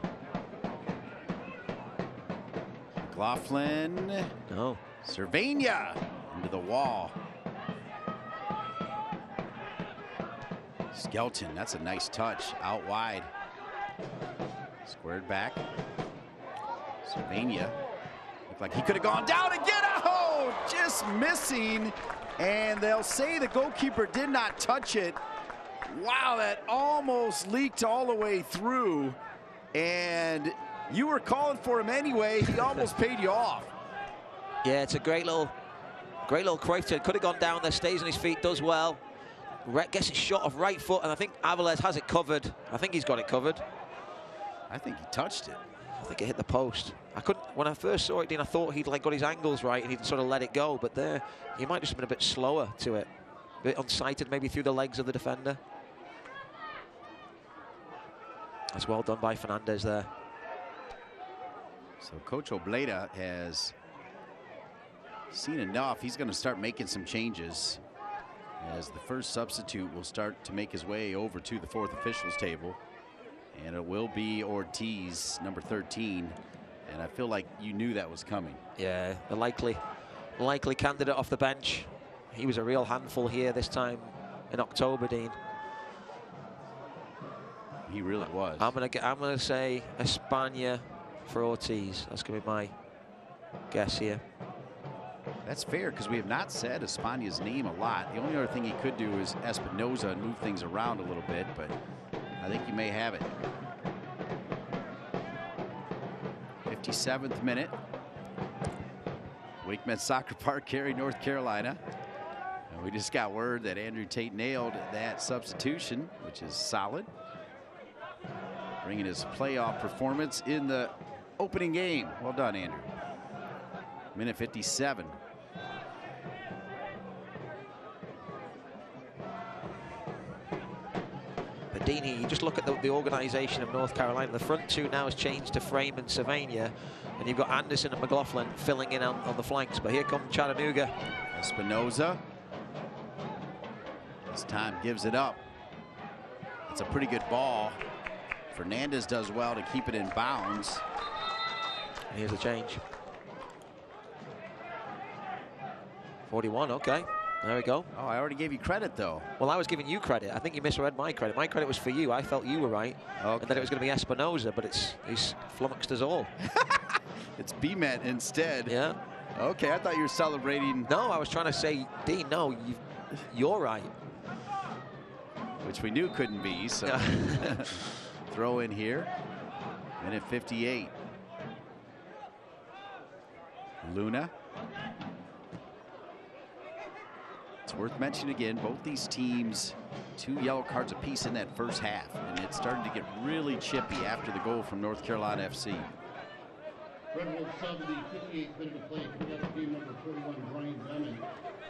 A: McLaughlin.
B: No.
A: Cervania into the wall. Skelton, that's a nice touch, out wide. Squared back. Cervania. Looked like he could have gone down again. Oh, just missing. And they'll say the goalkeeper did not touch it. Wow, that almost leaked all the way through. And you were calling for him anyway. He almost paid you off.
B: Yeah, it's a great little Cruyff turn. Could have gone down there, stays on his feet, does well. Gets his shot off right foot, and I think Aviles has it covered. I think he's got it covered.
A: I think he touched it.
B: I think it hit the post. When I first saw it, Dean, I thought he'd got his angles right and he'd sort of let it go, but there, he might just have been a bit slower to it. A bit unsighted, maybe through the legs of the defender. That's well done by Fernandez there.
A: So Coach Obleda has seen enough. He's going to start making some changes, as the first substitute will start to make his way over to the fourth officials table. And it will be Ortiz, number 13. And I feel like you knew that was coming.
B: Yeah, the likely candidate off the bench. He was a real handful here this time in October, Dean.
A: He really was.
B: I'm gonna say España for Ortiz. That's gonna be my guess here.
A: That's fair, because we have not said España's name a lot. The only other thing he could do is Espinoza and move things around a little bit, but I think you may have it. 57th minute. Wake Med Soccer Park, Cary, North Carolina. And We just got word that Andrew Tate nailed that substitution, which is solid. Bringing his playoff performance in the opening game. Well done, Andrew. Minute 57.
B: But Dean, you just look at the organization of North Carolina. The front two now has changed to Frame and Sylvania, and you've got Anderson and McLaughlin filling in on the flanks. But here comes Chattanooga.
A: Espinoza. This time gives it up. It's a pretty good ball. Fernandez does well to keep it in bounds.
B: Here's a change. 41, okay. There we go.
A: Oh, I already gave you credit, though.
B: Well, I was giving you credit. I think you misread my credit. My credit was for you. I felt you were right.
A: Okay.
B: And then it was going to be Espinoza, but he's flummoxed us all.
A: It's B-Men instead.
B: Yeah.
A: Okay, I thought you were celebrating.
B: No, I was trying to say, Dean, no, you're right.
A: Which we knew couldn't be, so throw in here. Minute 58. Luna. It's worth mentioning again, both these teams, 2 yellow cards apiece in that first half, and it started to get really chippy after the goal from North Carolina FC.
E: Red Wolves sub in the 58th minute of play. Coming out of team number 41, Brian Diamond.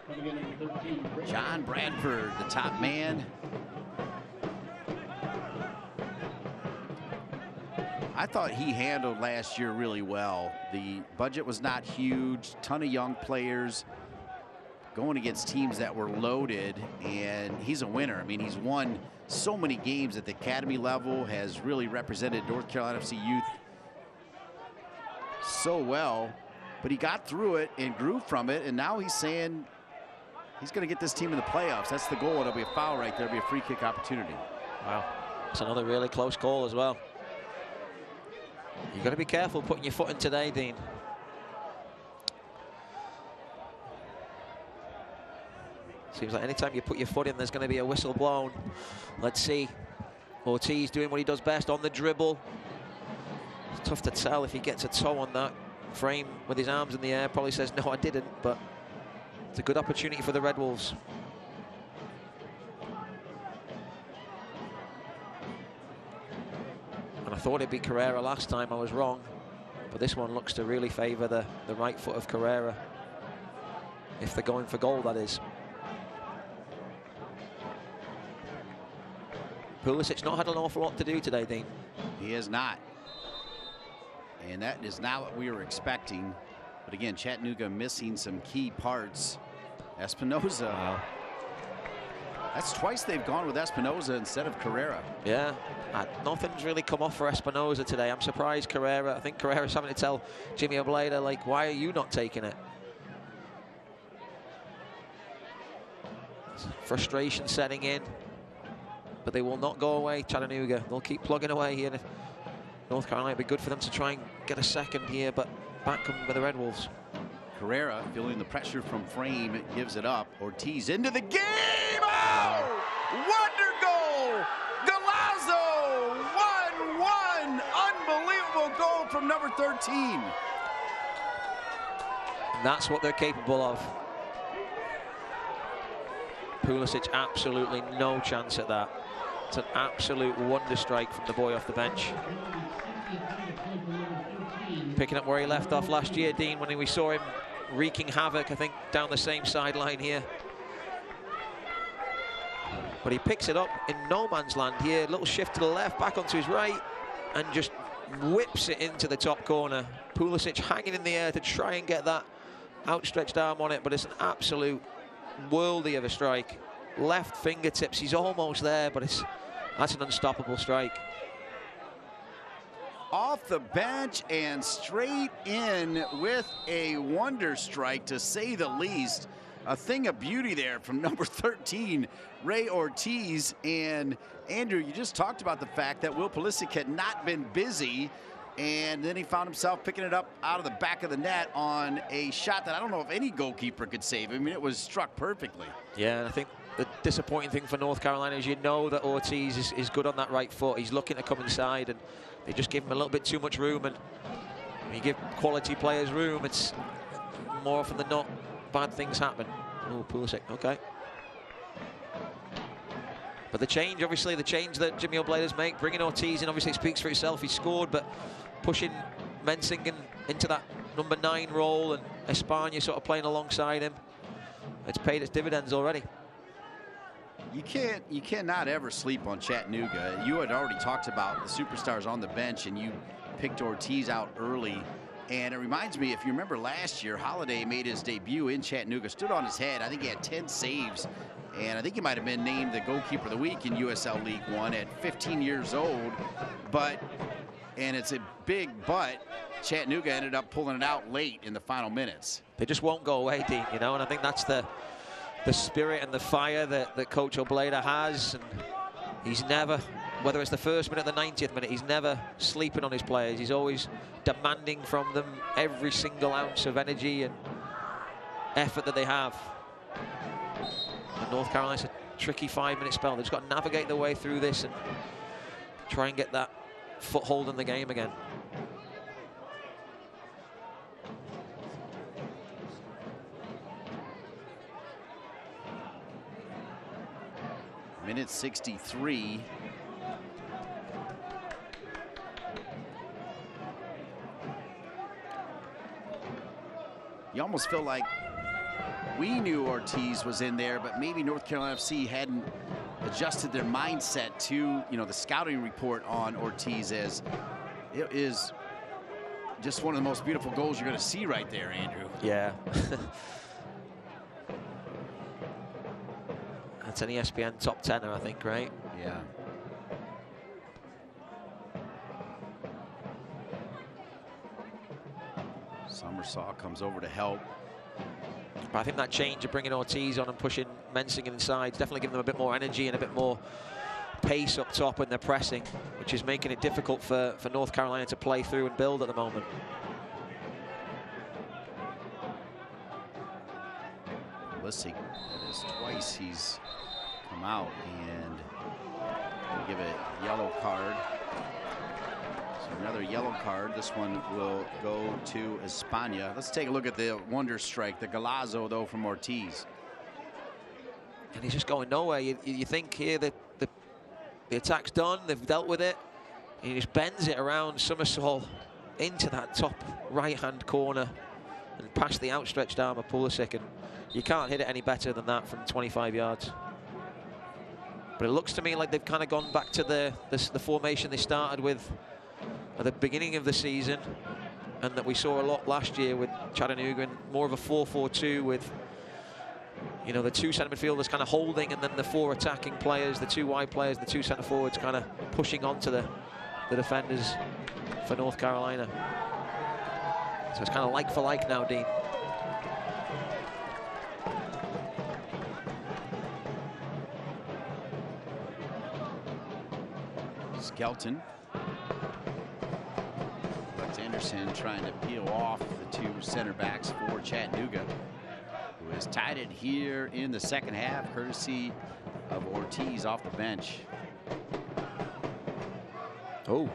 E: Coming in number 13,
A: John Bradford, the top man. I thought he handled last year really well. The budget was not huge, ton of young players going against teams that were loaded, and he's a winner. I mean, he's won so many games at the academy level, has really represented North Carolina FC youth so well, but he got through it and grew from it, and now he's saying he's going to get this team in the playoffs. That's the goal. It'll be a foul right there. It'll be a free kick opportunity.
B: Wow. It's another really close call as well. You've got to be careful putting your foot in today, Dean. Seems like anytime you put your foot in, there's going to be a whistle blown. Let's see. Ortiz doing what he does best on the dribble. It's tough to tell if he gets a toe on that. Frame with his arms in the air probably says, no, I didn't, but it's a good opportunity for the Red Wolves. And I thought it'd be Carrera last time. I was wrong. But this one looks to really favor the right foot of Carrera. If they're going for goal, that is. Pulisic's not had an awful lot to do today, Dean.
A: He has not. And that is not what we were expecting. But again, Chattanooga missing some key parts. Espinoza.
B: Wow.
A: That's twice they've gone with Espinoza instead of Carrera.
B: Yeah, nothing's really come off for Espinoza today. I'm surprised Carrera. I think Carrera's having to tell Jimmy Obleda, like, why are you not taking it? Frustration setting in. But they will not go away, Chattanooga. They'll keep plugging away here. North Carolina, it'd be good for them to try and get a second here, but back come with the Red Wolves.
A: Carrera feeling the pressure from Frame, gives it up. Ortiz into the game! Oh! Wonder goal! Galazzo! 1-1! Unbelievable goal from number 13.
B: And that's what they're capable of. Pulisic, absolutely no chance at that. It's an absolute wonder strike from the boy off the bench. Picking up where he left off last year, Dean, when we saw him wreaking havoc, I think, down the same sideline here. But he picks it up in no man's land here. Little shift to the left, back onto his right, and just whips it into the top corner. Pulisic hanging in the air to try and get that outstretched arm on it, but it's an absolute worldie of a strike. Left fingertips, he's almost there, but that's an unstoppable strike.
A: Off the bench and straight in with a wonder strike, to say the least. A thing of beauty there from number 13, Ray Ortiz. And Andrew, you just talked about the fact that Will Pulisic had not been busy, and then he found himself picking it up out of the back of the net on a shot that I don't know if any goalkeeper could save. I mean, it was struck perfectly.
B: Yeah, and I think the disappointing thing for North Carolina is, you know, that Ortiz is good on that right foot. He's looking to come inside, and they just give him a little bit too much room. And when you give quality players room, it's more often than not bad things happen. Oh, Pulisic, okay. But the change, obviously, the change that Jimmy Obleda's make, bringing Ortiz in, obviously it speaks for itself. He scored, but pushing Mensingen into that number 9 role and Espana sort of playing alongside him, it's paid its dividends already.
A: You cannot ever sleep on Chattanooga. You had already talked about the superstars on the bench, and you picked Ortiz out early. And it reminds me, if you remember last year, Holiday made his debut in Chattanooga, stood on his head. I think he had 10 saves. And I think he might have been named the goalkeeper of the week in USL League One at 15 years old. And it's a big but, Chattanooga ended up pulling it out late in the final minutes.
B: They just won't go away, Dean, you know, and I think that's the spirit and the fire that Coach Obleda has. And he's never, whether it's the first minute or the 90th minute, he's never sleeping on his players. He's always demanding from them every single ounce of energy and effort that they have. And North Carolina's a tricky 5-minute spell. They've just got to navigate their way through this and try and get that foothold in the game again.
A: Minute 63. You almost feel like we knew Ortiz was in there, but maybe North Carolina FC hadn't adjusted their mindset to, you know, the scouting report on Ortiz. As it is just one of the most beautiful goals you're going to see right there, Andrew.
B: Yeah. That's an ESPN top 10er, I think, right?
A: Yeah. Summersaw comes over to help.
B: But I think that change of bringing Ortiz on and pushing Mensingen inside is definitely giving them a bit more energy and a bit more pace up top when they're pressing, which is making it difficult for North Carolina to play through and build at the moment.
A: Lissig, that is twice he's come out, and we'll give a yellow card. So another yellow card. This one will go to Espana. Let's take a look at the wonder strike, the Golazo, though, from Ortiz.
B: And he's just going nowhere. You think here that the attack's done, they've dealt with it. And he just bends it around somersault into that top right-hand corner and past the outstretched arm of Pulisic. And you can't hit it any better than that from 25 yards. But it looks to me like they've kind of gone back to the formation they started with at the beginning of the season, and that we saw a lot last year with Chattanooga, and more of a 4-4-2 with, you know, the 2 centre midfielders kind of holding, and then the 4 attacking players, the 2 wide players, the 2 centre forwards kind of pushing onto the defenders for North Carolina. So it's kind of like for like now, Dean.
A: Skelton. Anderson trying to peel off the 2 center backs for Chattanooga, who has tied it here in the second half, courtesy of Ortiz off the bench.
B: Oh,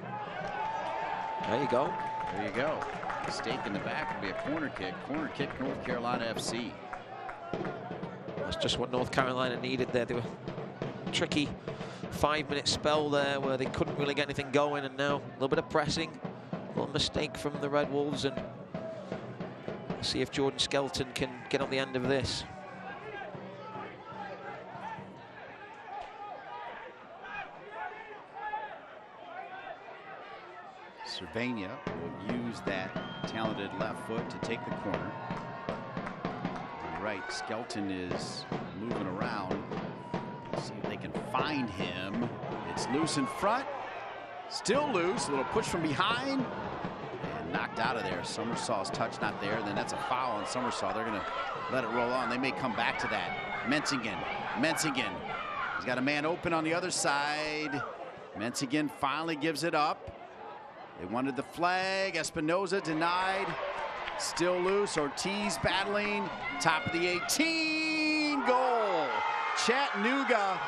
B: there you go.
A: There you go. Mistake in the back will be a corner kick. Corner kick, North Carolina FC.
B: That's just what North Carolina needed there. They were tricky 5-minute spell there where they couldn't really get anything going, and now a little bit of pressing. Little mistake from the Red Wolves, and we'll see if Jordan Skelton can get on the end of this.
A: Cervania will use that talented left foot to take the corner. All right, Skelton is moving around. Let's see if they can find him. It's loose in front. Still loose, a little push from behind, and knocked out of there. Summersaw's touch not there, then that's a foul on Summersaw. They're gonna let it roll on. They may come back to that. Mensingen, he's got a man open on the other side. Mensingen finally gives it up. They wanted the flag, Espinoza denied. Still loose, Ortiz battling, top of the 18, goal. Chattanooga.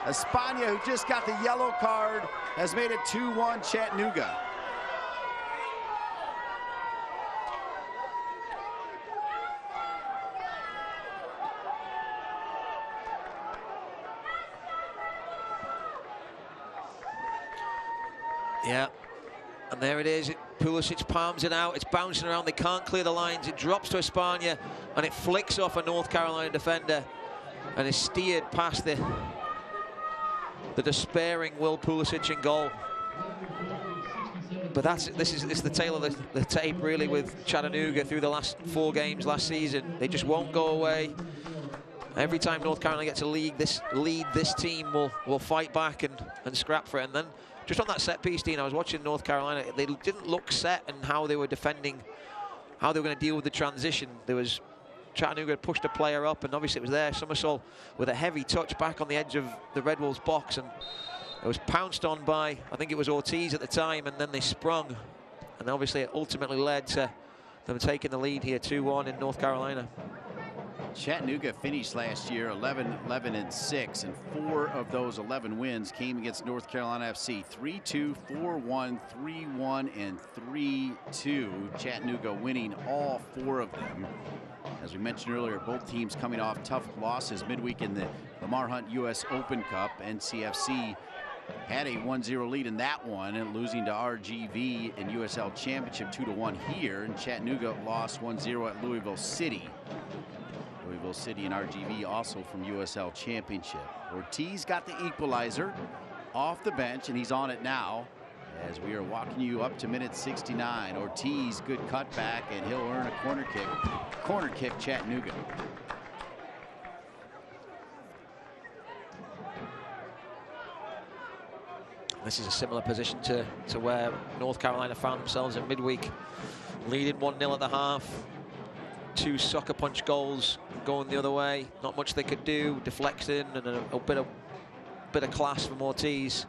A: Espana, who just got the yellow card, has made it 2-1 Chattanooga.
B: Yeah, and there it is. Pulisic palms it out. It's bouncing around. They can't clear the lines. It drops to Espana, and it flicks off a North Carolina defender, and is steered past the despairing Will Pulisic in goal. But this is the tale of the tape, really, with Chattanooga through the last 4 games last season. They just won't go away. Every time North Carolina gets a lead, this team will fight back and scrap for it. And then just on that set piece, Dean, I was watching North Carolina. They didn't look set in how they were defending, how they were going to deal with the transition. There was Chattanooga had pushed a player up, and obviously it was there. Somersault with a heavy touch back on the edge of the Red Wolves box, and it was pounced on by, I think it was Ortiz at the time, and then they sprung. And obviously it ultimately led to them taking the lead here 2-1 in North Carolina.
A: Chattanooga finished last year 11-6, and 4 of those 11 wins came against North Carolina FC. 3-2, 4-1, 3-1, and 3-2. Chattanooga winning all 4 of them. As we mentioned earlier, both teams coming off tough losses midweek in the Lamar Hunt U.S. Open Cup. NCFC had a 1-0 lead in that one, and losing to RGV in USL Championship 2-1 here. And Chattanooga lost 1-0 at Louisville City. Louisville City and RGV also from USL Championship. Ortiz got the equalizer off the bench, and he's on it now as we are walking you up to minute 69. Ortiz, good cutback, and he'll earn a corner kick. Corner kick, Chattanooga.
B: This is a similar position to where North Carolina found themselves in midweek, leading 1-0 at the half. 2 sucker punch goals going the other way. Not much they could do. Deflecting and a bit of class from Ortiz.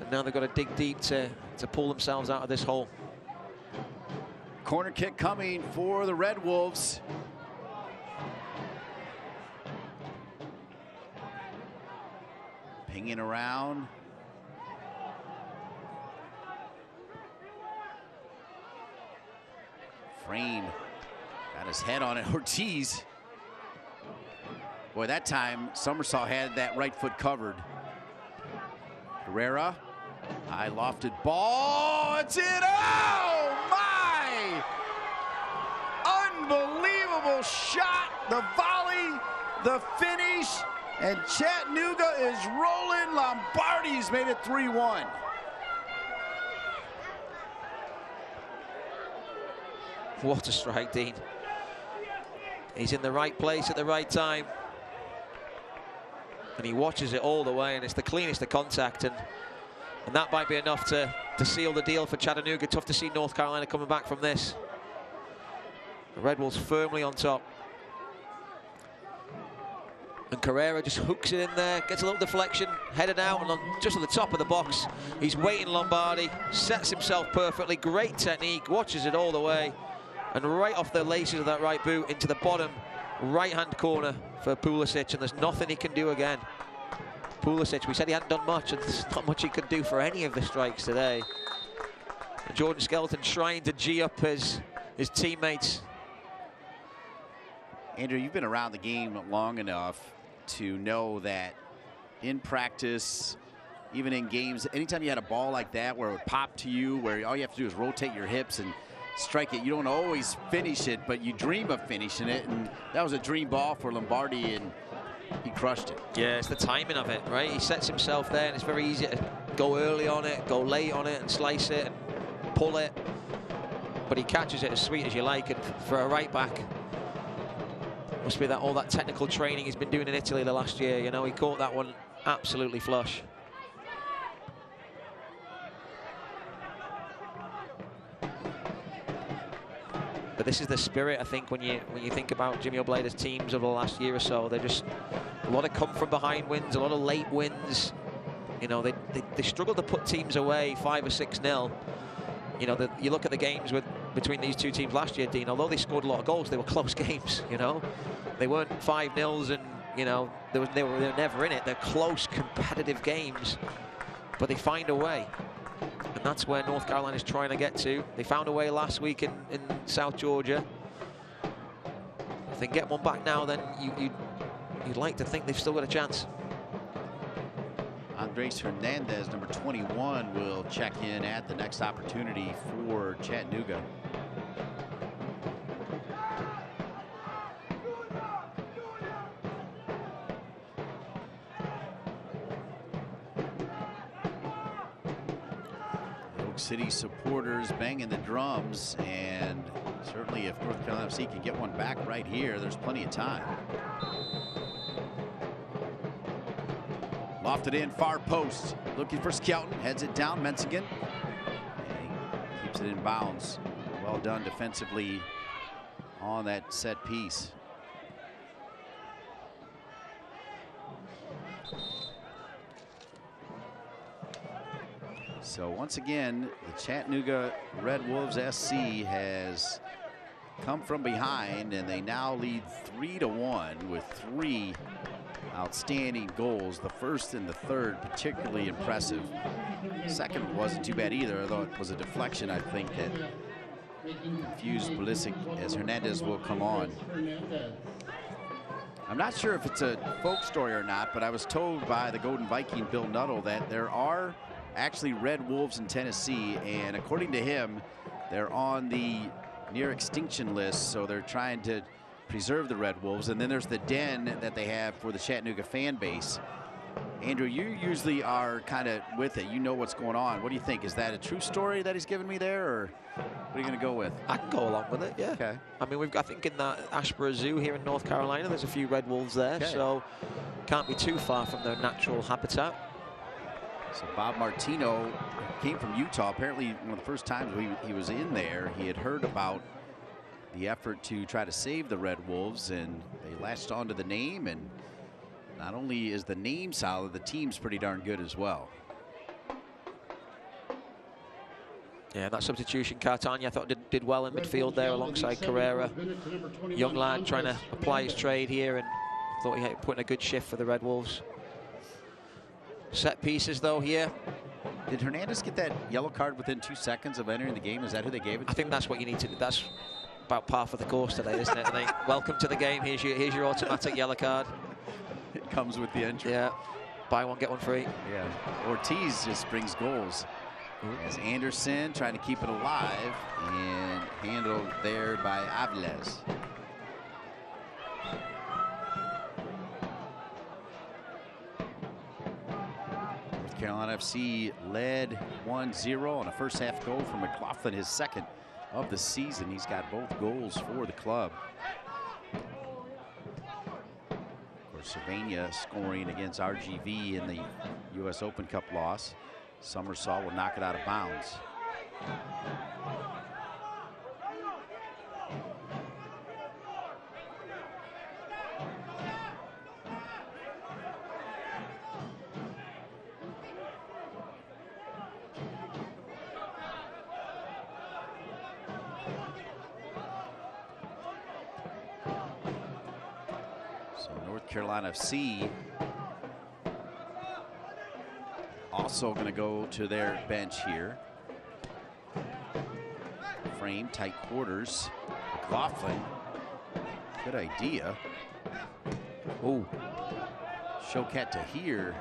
B: And now they've got to dig deep to pull themselves out of this hole.
A: Corner kick coming for the Red Wolves. Pinging around. Frame got his head on it. Ortiz. Boy, that time Somersault had that right foot covered. Herrera, high lofted ball. It's in. Oh my! Unbelievable shot. The volley, the finish, and Chattanooga is rolling. Lombardi's made it 3-1.
B: What a strike, Dean. He's in the right place at the right time. And he watches it all the way, and it's the cleanest of contact. And that might be enough to seal the deal for Chattanooga. Tough to see North Carolina coming back from this. The Red Wolves firmly on top. And Carrera just hooks it in there, gets a little deflection, headed out, and just on the top of the box, he's waiting Lombardi, sets himself perfectly, great technique, watches it all the way, and right off the laces of that right boot into the bottom right-hand corner for Pulisic, and there's nothing he can do again. Pulisic, we said he hadn't done much, and there's not much he could do for any of the strikes today. And Jordan Skelton trying to G up his teammates.
A: Andrew, you've been around the game long enough to know that in practice, even in games, anytime you had a ball like that where it would pop to you, where all you have to do is rotate your hips and strike it, you don't always finish it, but you dream of finishing it, and that was a dream ball for Lombardi, and he crushed it.
B: Yeah, it's the timing of it, right? He sets himself there, and it's very easy to go early on it, go late on it, and slice it, and pull it, but he catches it as sweet as you like, and for a right back, must be that all that technical training he's been doing in Italy the last year. You know, he caught that one absolutely flush. But this is the spirit, I think, when you think about Jimmy Obleda's teams over the last year or so. They're just a lot of come from behind wins, a lot of late wins. You know, they struggle to put teams away 5 or 6-0. You know, you look at the games between these two teams last year, Dean, although they scored a lot of goals, they were close games, you know. They weren't 5-0s and, you know, they were never in it. They're close, competitive games, but they find a way. And that's where North Carolina is trying to get to. They found a way last week in South Georgia. If they can get one back now, then you'd like to think they've still got a chance.
A: On Andres Hernandez, number 21, will check in at the next opportunity for Chattanooga. City supporters banging the drums, and certainly if North Carolina FC can get one back right here, there's plenty of time. Lofted in, far post, looking for Skelton, heads it down, Menzigan. And keeps it in bounds. Well done defensively on that set piece. So once again, the Chattanooga Red Wolves SC has come from behind, and they now lead 3-1 with 3 outstanding goals. The first and the third particularly impressive. Second wasn't too bad either, although it was a deflection, I think, that confused Pulisic as Hernandez will come on. I'm not sure if it's a folk story or not, but I was told by the Golden Viking, Bill Nuttall, that there are actually Red Wolves in Tennessee, and according to him, they're on the near extinction list, so they're trying to preserve the Red Wolves. And then there's the den that they have for the Chattanooga fan base. Andrew, you usually are kind of with it. You know what's going on. What do you think? Is that a true story that he's given me there, or what are you going to go with?
B: I can go along with it, yeah. Okay. I mean, I think in that Ashborough Zoo here in North Carolina, there's a few Red Wolves there, so can't be too far from their natural habitat.
A: So Bob Martino came from Utah. Apparently, one of the first times he was in there, he had heard about the effort to try to save the Red Wolves, and they latched onto the name. And not only is the name solid, the team's pretty darn good as well.
B: Yeah, that substitution, Cartagena, I thought did well in midfield there alongside Carrera. Young lad trying to apply his trade here, and thought he put in a good shift for the Red Wolves. Set pieces though here.
A: Did Hernandez get that yellow card within 2 seconds of entering the game? Is that who they gave it to?
B: I think that's what you need to do. That's about par for the course today, isn't it? I think, welcome to the game. Here's your automatic yellow card.
A: It comes with the entry.
B: Yeah. Buy one, get one free.
A: Yeah. Ortiz just brings goals. As Anderson trying to keep it alive, and handled there by Aviles. Carolina FC led 1-0 on a first half goal from McLaughlin, his second of the season. He's got both goals for the club. Of course, Sylvania scoring against RGV in the U.S. Open Cup loss. Somersault will knock it out of bounds. Carolina FC also going to go to their bench here. Frame, tight quarters. McLaughlin, good idea. Oh, Choquette to here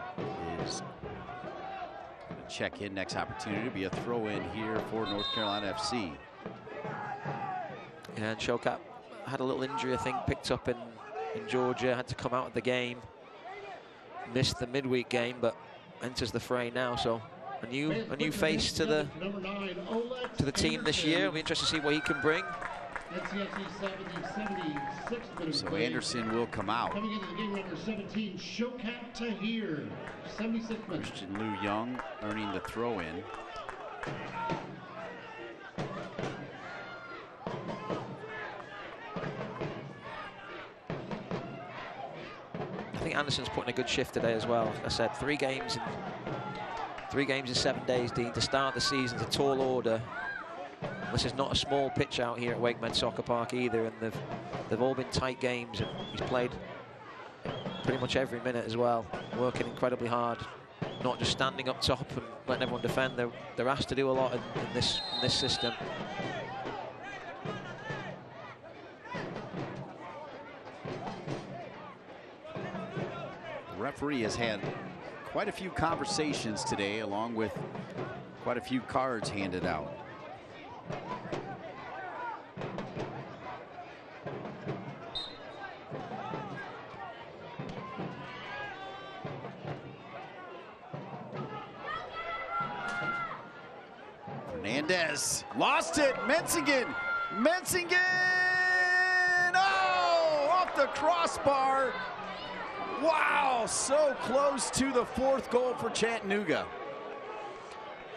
A: is going to check in. Next opportunity to be a throw in here for North Carolina FC.
B: And Choquette had a little injury, I think, picked up in Georgia, had to come out of the game, missed the midweek game, but enters the fray now. So a new face to the team this year. It'll be interesting to see what he can bring.
A: So Anderson will come out.
E: Coming into the game, number 17, Choquette Tahir, 76 minutes.
A: Christian Lou Young earning the throw in.
B: I think Anderson's putting a good shift today as well. Like I said, 3 games in 7 days, Dean, to start the season. It's a tall order. This is not a small pitch out here at WakeMed Soccer Park either, and they've all been tight games, and he's played pretty much every minute as well, working incredibly hard, not just standing up top and letting everyone defend. They're asked to do a lot in this system.
A: Referee has had Quite a few conversations today, along with quite a few cards handed out. Hernandez lost it. Menzingen. Oh, off the crossbar. Wow, so close to the 4th goal for Chattanooga.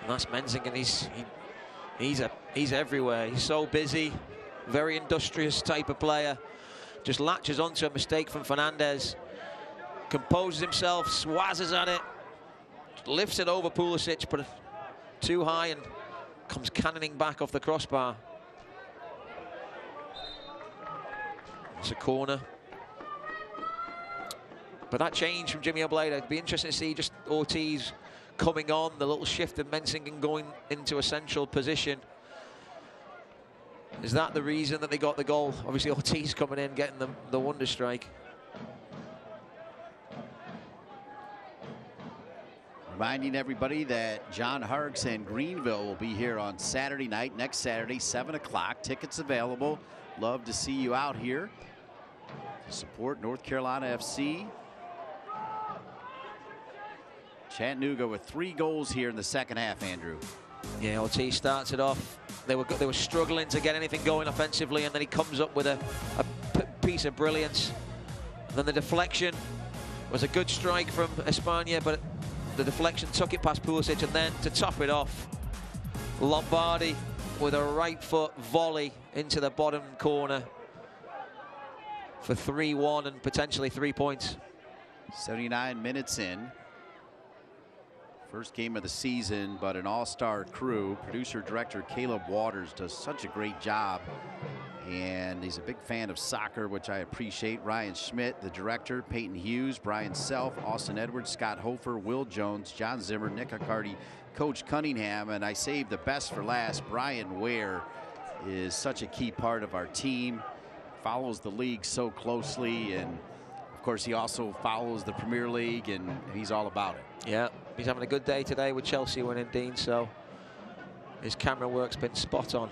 B: And that's Menzingen. He's everywhere. He's so busy, very industrious type of player. Just latches onto a mistake from Fernandez, composes himself, swazzes at it, lifts it over Pulisic, but too high and comes cannoning back off the crossbar. It's a corner. But that change from Jimmy Obleda, it'd be interesting to see just Ortiz coming on, the little shift of Menzingen going into a central position. Is that the reason that they got the goal? Obviously Ortiz coming in, getting the wonder strike.
A: Reminding everybody that John Harkes and Greenville will be here on Saturday night, next Saturday, 7 o'clock. Tickets available. Love to see you out here to support North Carolina FC. Chattanooga with 3 goals here in the second half, Andrew.
B: Yeah, Ortiz starts it off. They were struggling to get anything going offensively, and then he comes up with a piece of brilliance. And then the deflection was a good strike from Espana, but the deflection took it past Pulisic, and then to top it off, Lombardi with a right foot volley into the bottom corner for 3-1 and potentially 3 points.
A: 79 minutes in. First game of the season, but an all-star crew. Producer-director Caleb Waters does such a great job, and he's a big fan of soccer, which I appreciate. Ryan Schmidt, the director, Peyton Hughes, Brian Self, Austin Edwards, Scott Hofer, Will Jones, John Zimmer, Nick Accardi, Coach Cunningham, and I saved the best for last. Brian Ware is such a key part of our team, follows the league so closely, and of course he also follows the Premier League, and he's all about it.
B: Yeah, he's having a good day today with Chelsea winning, Dean, so his camera work's been spot on.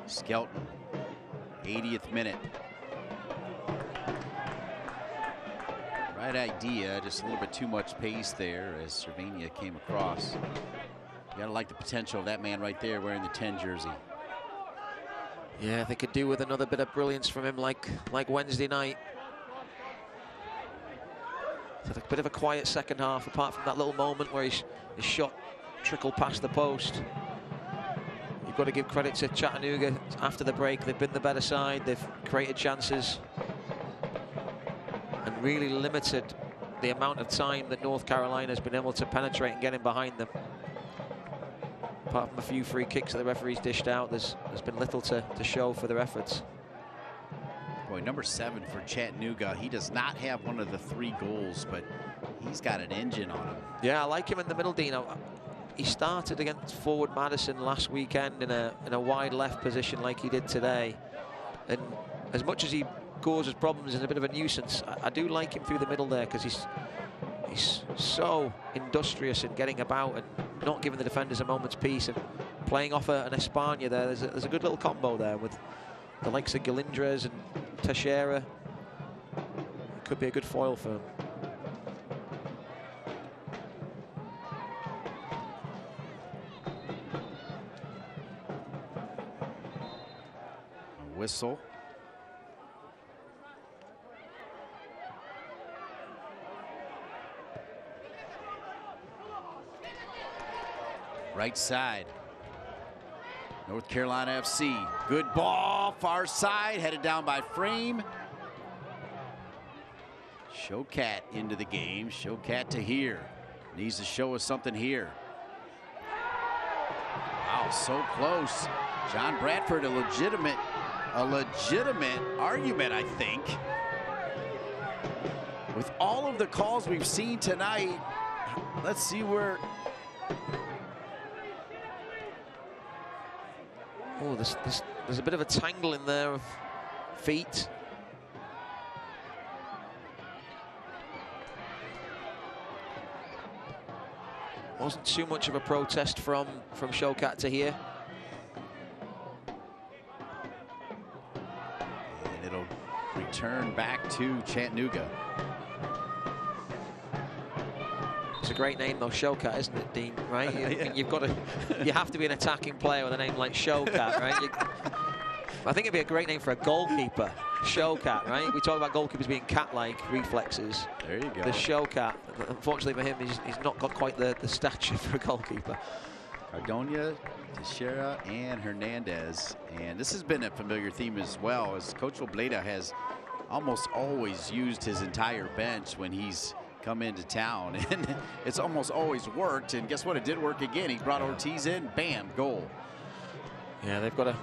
A: Skelton, 80th minute. Right idea, just a little bit too much pace there as Cervania came across. You gotta like the potential of that man right there wearing the 10 jersey.
B: Yeah, they could do with another bit of brilliance from him like Wednesday night. It's a bit of a quiet second half, apart from that little moment where his shot trickled past the post. You've got to give credit to Chattanooga. After the break, they've been the better side. They've created chances and really limited the amount of time that North Carolina has been able to penetrate and get in behind them. Apart from a few free kicks that the referees dished out, there's been little to show for their efforts.
A: Boy, number 7 for Chattanooga. He does not have one of the 3 goals, but he's got an engine on him.
B: Yeah, I like him in the middle, Dino. He started against forward Madison last weekend in a wide left position like he did today. And as much as he causes problems and a bit of a nuisance, I do like him through the middle there, because he's so industrious in getting about and not giving the defenders a moment's peace, and playing off an Espana there. There's a good little combo there with the likes of Galindres and Teixeira. It could be a good foil for him.
A: A whistle. Right side. North Carolina FC. Good ball, far side, headed down by Frame. Showcat into the game. Showcat to here. Needs to show us something here. Wow, so close. John Bradford, a legitimate argument, I think. with all of the calls we've seen tonight, let's see where...
B: Oh, there's a bit of a tangle in there of feet. Wasn't too much of a protest from Showcat to here.
A: And it'll return back to Chattanooga.
B: It's a great name though, Showcat, isn't it, Dean? Right?
A: Yeah.
B: I mean, you have to be an attacking player with a name like Showcat, right? I think it'd be a great name for a goalkeeper, Showcat, right? We talk about goalkeepers being cat-like reflexes.
A: There you go.
B: The Showcat, unfortunately for him, he's not got quite the stature for a goalkeeper.
A: Cardona, Teixeira, and Hernandez. And this has been a familiar theme as well, as Coach Obleda has almost always used his entire bench when he's come into town, and it's almost always worked. And guess what? It did work again. He brought Ortiz in, bam, goal.
B: Yeah, they've got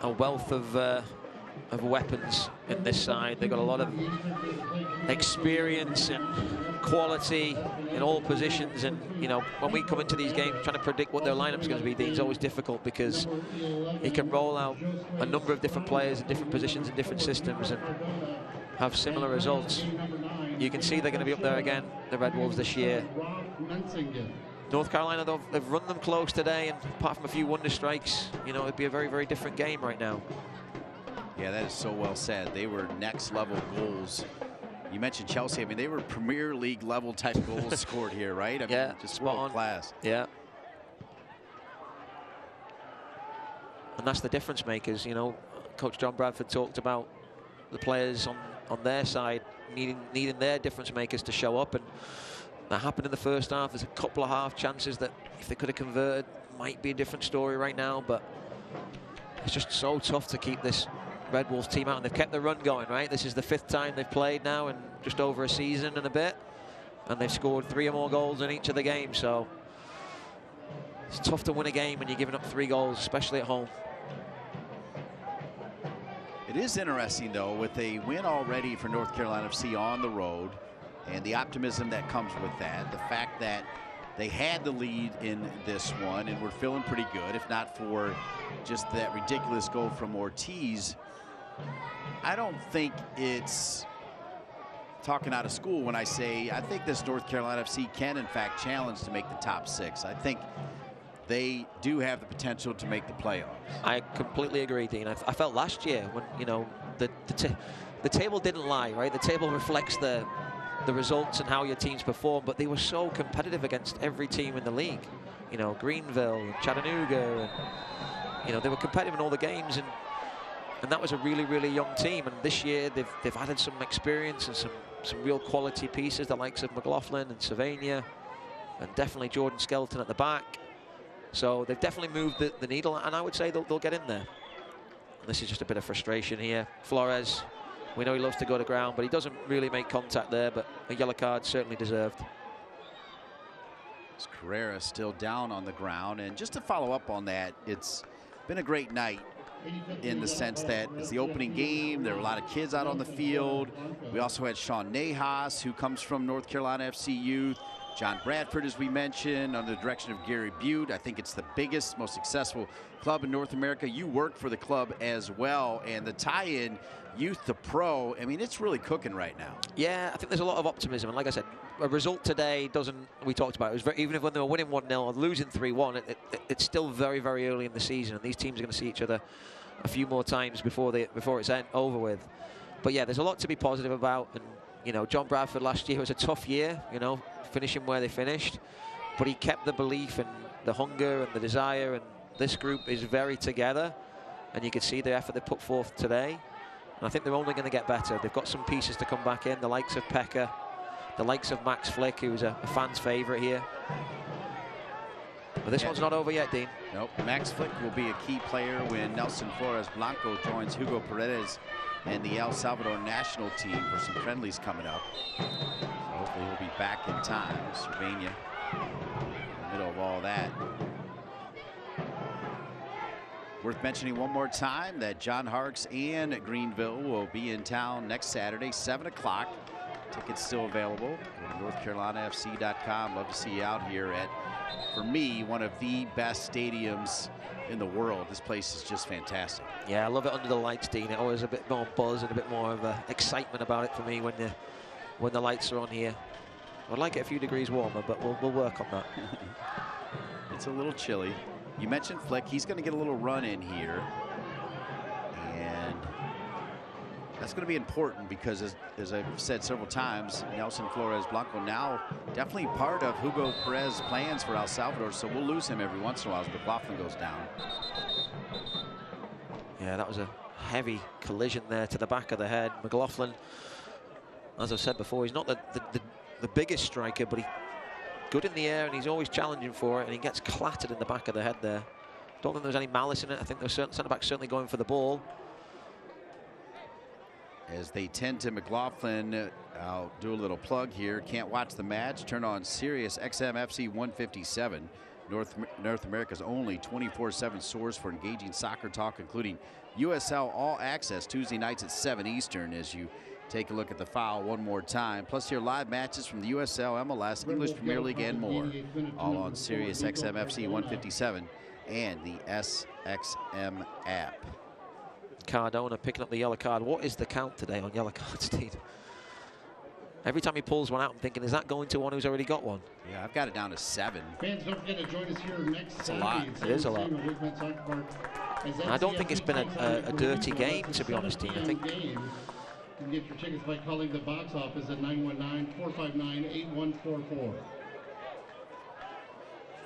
B: a wealth of weapons in this side. They've got a lot of experience and quality in all positions. And you know, when we come into these games trying to predict what their lineup's going to be, it's always difficult because he can roll out a number of different players in different positions in different systems and have similar results. You can see they're going to be up there again, the Red Wolves, this year. North Carolina, though, they've run them close today, and apart from a few wonder strikes, you know, it'd be a very, very different game right now.
A: Yeah, that is so well said. They were next level goals. You mentioned Chelsea. I mean, they were Premier League level type goals scored here, right? I mean, just world class.
B: Yeah. And that's the difference makers. You know, Coach John Bradford talked about the players on their side needing their difference makers to show up, and that happened in the first half. There's a couple of half chances that if they could have converted, might be a different story right now, but it's just so tough to keep this Red Wolves team out, and they've kept the run going, right? This is the 5th time they've played now in just over a season and a bit, and they've scored 3 or more goals in each of the games, so it's tough to win a game when you're giving up 3 goals, especially at home.
A: It is interesting, though, with a win already for North Carolina FC on the road, and the optimism that comes with that, the fact that they had the lead in this one and were feeling pretty good, if not for just that ridiculous goal from Ortiz. I don't think it's talking out of school when I say I think this North Carolina FC can, in fact, challenge to make the top 6. I think they do have the potential to make the playoffs.
B: I completely agree, Dean. I felt last year when, you know, the table didn't lie, right? The table reflects the results and how your teams perform, but they were so competitive against every team in the league. You know, Greenville, and Chattanooga, and, you know, they were competitive in all the games, and that was a really, really young team. And this year they've added some experience and some real quality pieces, the likes of McLaughlin and Sylvania, and definitely Jordan Skelton at the back. So they've definitely moved the needle, and I would say they'll get in there. And this is just a bit of frustration here. Flores, we know he loves to go to ground, but he doesn't really make contact there, but a yellow card certainly deserved.
A: Carrera still down on the ground, and just to follow up on that, it's been a great night in the sense that it's the opening game. There were a lot of kids out on the field. We also had Sean Nahas, who comes from North Carolina FC Youth. John Bradford, as we mentioned, under the direction of Gary Butte. I think it's the biggest, most successful club in North America. You work for the club as well, and the tie-in youth to pro, I mean, it's really cooking right now.
B: Yeah, I think there's a lot of optimism, and like I said, a result today doesn't, we talked about it, was very, even if when they were winning 1-0 or losing 3-1, it's still very, very early in the season, and these teams are going to see each other a few more times before it's over with. But yeah, there's a lot to be positive about, and you know, John Bradford last year was a tough year, you know, finishing where they finished, but he kept the belief and the hunger and the desire, and this group is very together, and you can see the effort they put forth today, and I think they're only going to get better. They've got some pieces to come back in, the likes of Pekka, the likes of Max Flick, who's a fan's favorite here. But this one's not over yet, Dean.
A: Nope. Max Flick will be a key player when Nelson Flores Blanco joins Hugo Paredes and the El Salvador national team for some friendlies coming up. So hopefully he'll be back in time. Sylvania in the middle of all that. Worth mentioning one more time that John Harkes and Greenville will be in town next Saturday, 7 o'clock. Tickets still available. Go to NorthCarolinaFC.com. Love to see you out here at, for me, one of the best stadiums in the world. This place is just fantastic.
B: Yeah, I love it under the lights, Dean. It always a bit more buzz and a bit more of excitement about it for me when the lights are on here. I'd like it a few degrees warmer, but we'll work on that.
A: It's a little chilly. You mentioned Flick. He's going to get a little run in here. And that's going to be important because, as I've said several times, Nelson Flores Blanco now definitely part of Hugo Perez's plans for El Salvador, so we'll lose him every once in a while as McLaughlin goes down.
B: Yeah, that was a heavy collision there to the back of the head. McLaughlin, as I've said before, he's not the biggest striker, but he's good in the air and he's always challenging for it, and he gets clattered in the back of the head there. Don't think there's any malice in it. I think the centre-back certainly going for the ball.
A: As they tend to McLaughlin, I'll do a little plug here. Can't watch the match? Turn on Sirius XM FC 157. North America's only 24/7 source for engaging soccer talk, including USL All Access Tuesday nights at 7 Eastern as you take a look at the file one more time. Plus hear live matches from the USL, MLS, English Premier League, and more. All on Sirius XM FC 157 and the SXM app.
B: Cardona picking up the yellow card. What is the count today on yellow cards, Steve? Every time he pulls one out, I'm thinking, is that going to one who's already got one?
A: Yeah, I've got it down to 7.
E: Fans, don't forget to join us here next
A: That's a lot.
B: It is a lot. I don't think it's been a dirty game, to be honest, Dean. I think.
E: You can get your tickets by calling the box office at 919-459-8144.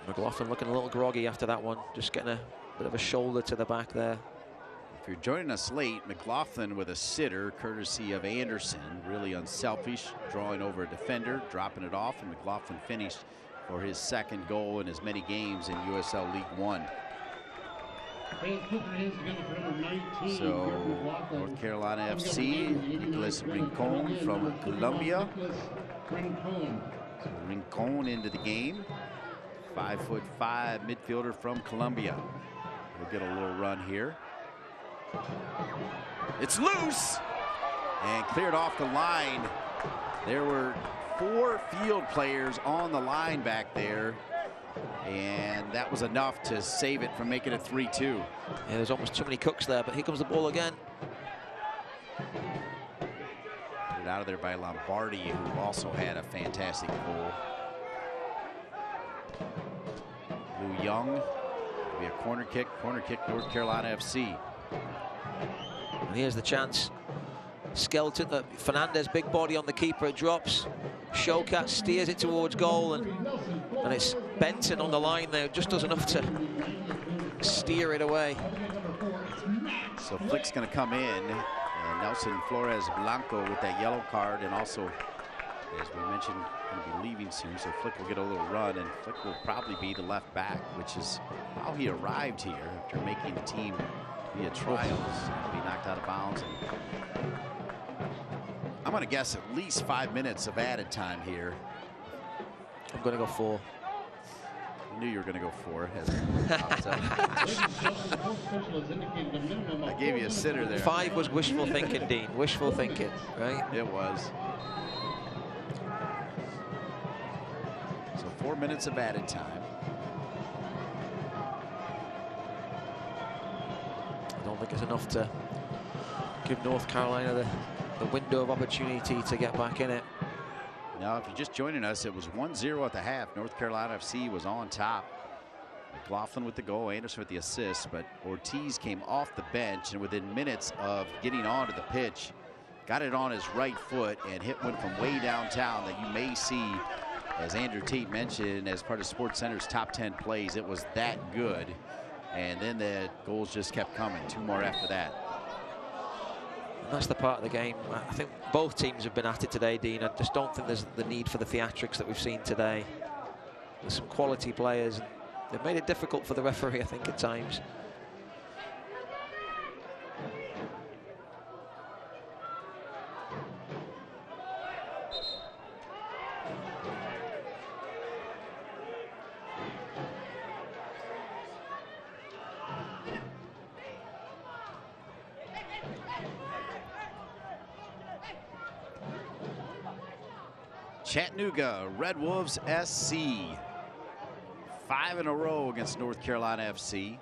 B: McLaughlin looking a little groggy after that one, just getting a bit of a shoulder to the back there.
A: If you're joining us late, McLaughlin with a sitter, courtesy of Anderson, really unselfish, drawing over a defender, dropping it off, and McLaughlin finished for his second goal in as many games in USL League One. So, North Carolina FC, Nicholas Rincon from Colombia. So Rincon into the game. 5'5" midfielder from Colombia. We'll get a little run here. It's loose and cleared off the line. There were 4 field players on the line back there, and that was enough to save it from making it 3-2.
B: Yeah, there's almost too many cooks there, but here comes the ball again.
A: Put it out of there by Lombardi, who also had a fantastic goal. Lou Young, it'll be a corner kick, North Carolina FC.
B: And here's the chance. Skelton, Fernandez, big body on the keeper, it drops. Showcat steers it towards goal, and it's Benton on the line there, just does enough to steer it away.
A: So Flick's going to come in, and Nelson Flores Blanco with that yellow card, and also, as we mentioned, going to be leaving soon, so Flick will get a little run, and Flick will probably be the left back, which is how he arrived here after making the team via trials. He'll be knocked out of bounds. And I'm going to guess at least 5 minutes of added time here.
B: I'm going to go 4.
A: I knew you were going to go 4. I gave you a sitter there.
B: 5 was wishful thinking, Dean. Wishful thinking, right?
A: It was. So 4 minutes of added time.
B: I don't think it's enough to give North Carolina the window of opportunity to get back in it.
A: Now, if you're just joining us, it was 1-0 at the half. North Carolina FC was on top. McLaughlin with the goal, Anderson with the assist, but Ortiz came off the bench, and within minutes of getting onto the pitch, got it on his right foot and hit one from way downtown that you may see, as Andrew Tate mentioned, as part of SportsCenter's top 10 plays. It was that good. And then the goals just kept coming. 2 more after that.
B: And that's the part of the game. I think both teams have been at it today, Dean. I just don't think there's the need for the theatrics that we've seen today. There's some quality players. They've made it difficult for the referee, I think, at times.
A: Chattanooga Red Wolves SC. 5 in a row against North Carolina FC.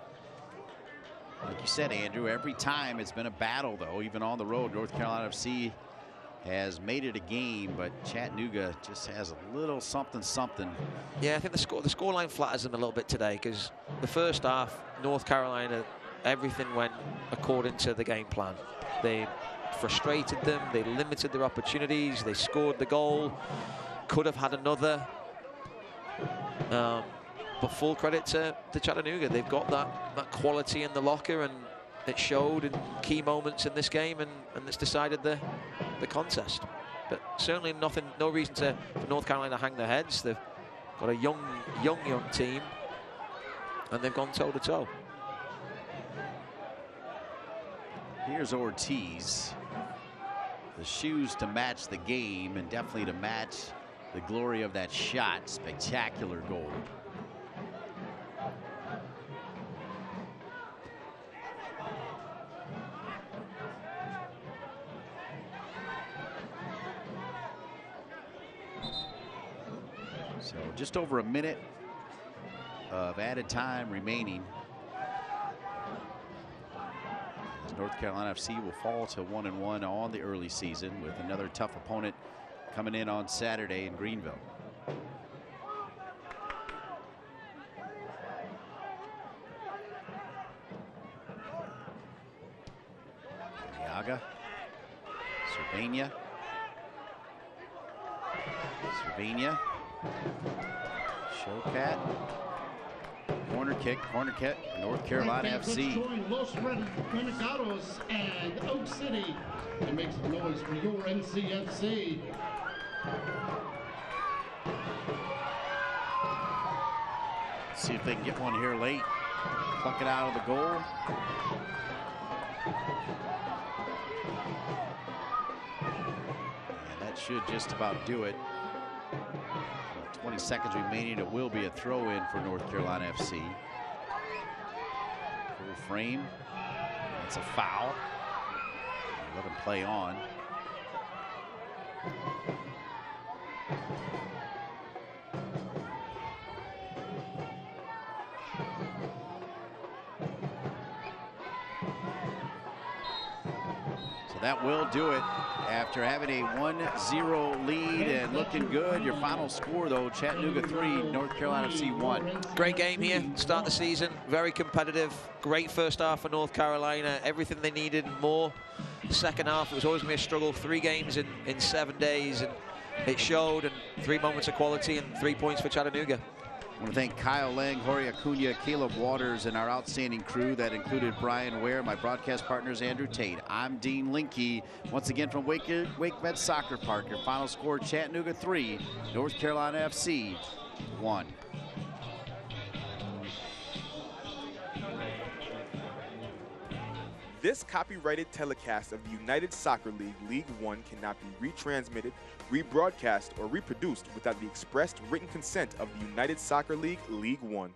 A: Like you said, Andrew, every time it's been a battle, though. Even on the road, North Carolina FC has made it a game, but Chattanooga just has a little something.
B: Yeah, I think the scoreline flatters them a little bit today, because the first half, North Carolina, everything went according to the game plan. They frustrated them, they limited their opportunities, they scored the goal, could have had another. But full credit to Chattanooga. They've got that quality in the locker, and it showed in key moments in this game, and it's decided the contest. But certainly no reason for North Carolina to hang their heads. They've got a young team, and they've gone toe-to-toe.
A: Here's Ortiz. The shoes to match the game, and definitely to match the glory of that shot. Spectacular goal. So just over a minute of added time remaining. North Carolina FC will fall to 1-1 on the early season, with another tough opponent coming in on Saturday in Greenville. Yaga, Cervania, Showcat, corner kick, North Carolina FC.
E: Los Renegados and Oak City. It makes some noise for your NCFC.
A: See if they can get one here late. Pluck it out of the goal. And that should just about do it. 20 seconds remaining. It will be a throw-in for North Carolina FC. Full frame. It's a foul. Let him play on. So that will do it. After having a 1-0 lead and looking good, your final score, though, Chattanooga 3, North Carolina FC 1.
B: Great game here, start the season, very competitive. Great first half for North Carolina, everything they needed and more. Second half, it was always going to be a struggle. 3 games in 7 days, and it showed, and 3 moments of quality and 3 points for Chattanooga.
A: I want to thank Kyle Lang, Jorge Acuna, Caleb Waters, and our outstanding crew that included Brian Ware, my broadcast partners, Andrew Tate. I'm Dean Linke. Once again from WakeMed Soccer Park, your final score, Chattanooga 3, North Carolina FC 1.
Q: This copyrighted telecast of the United Soccer League, League One, cannot be retransmitted, rebroadcast, or reproduced without the expressed written consent of the United Soccer League, League One.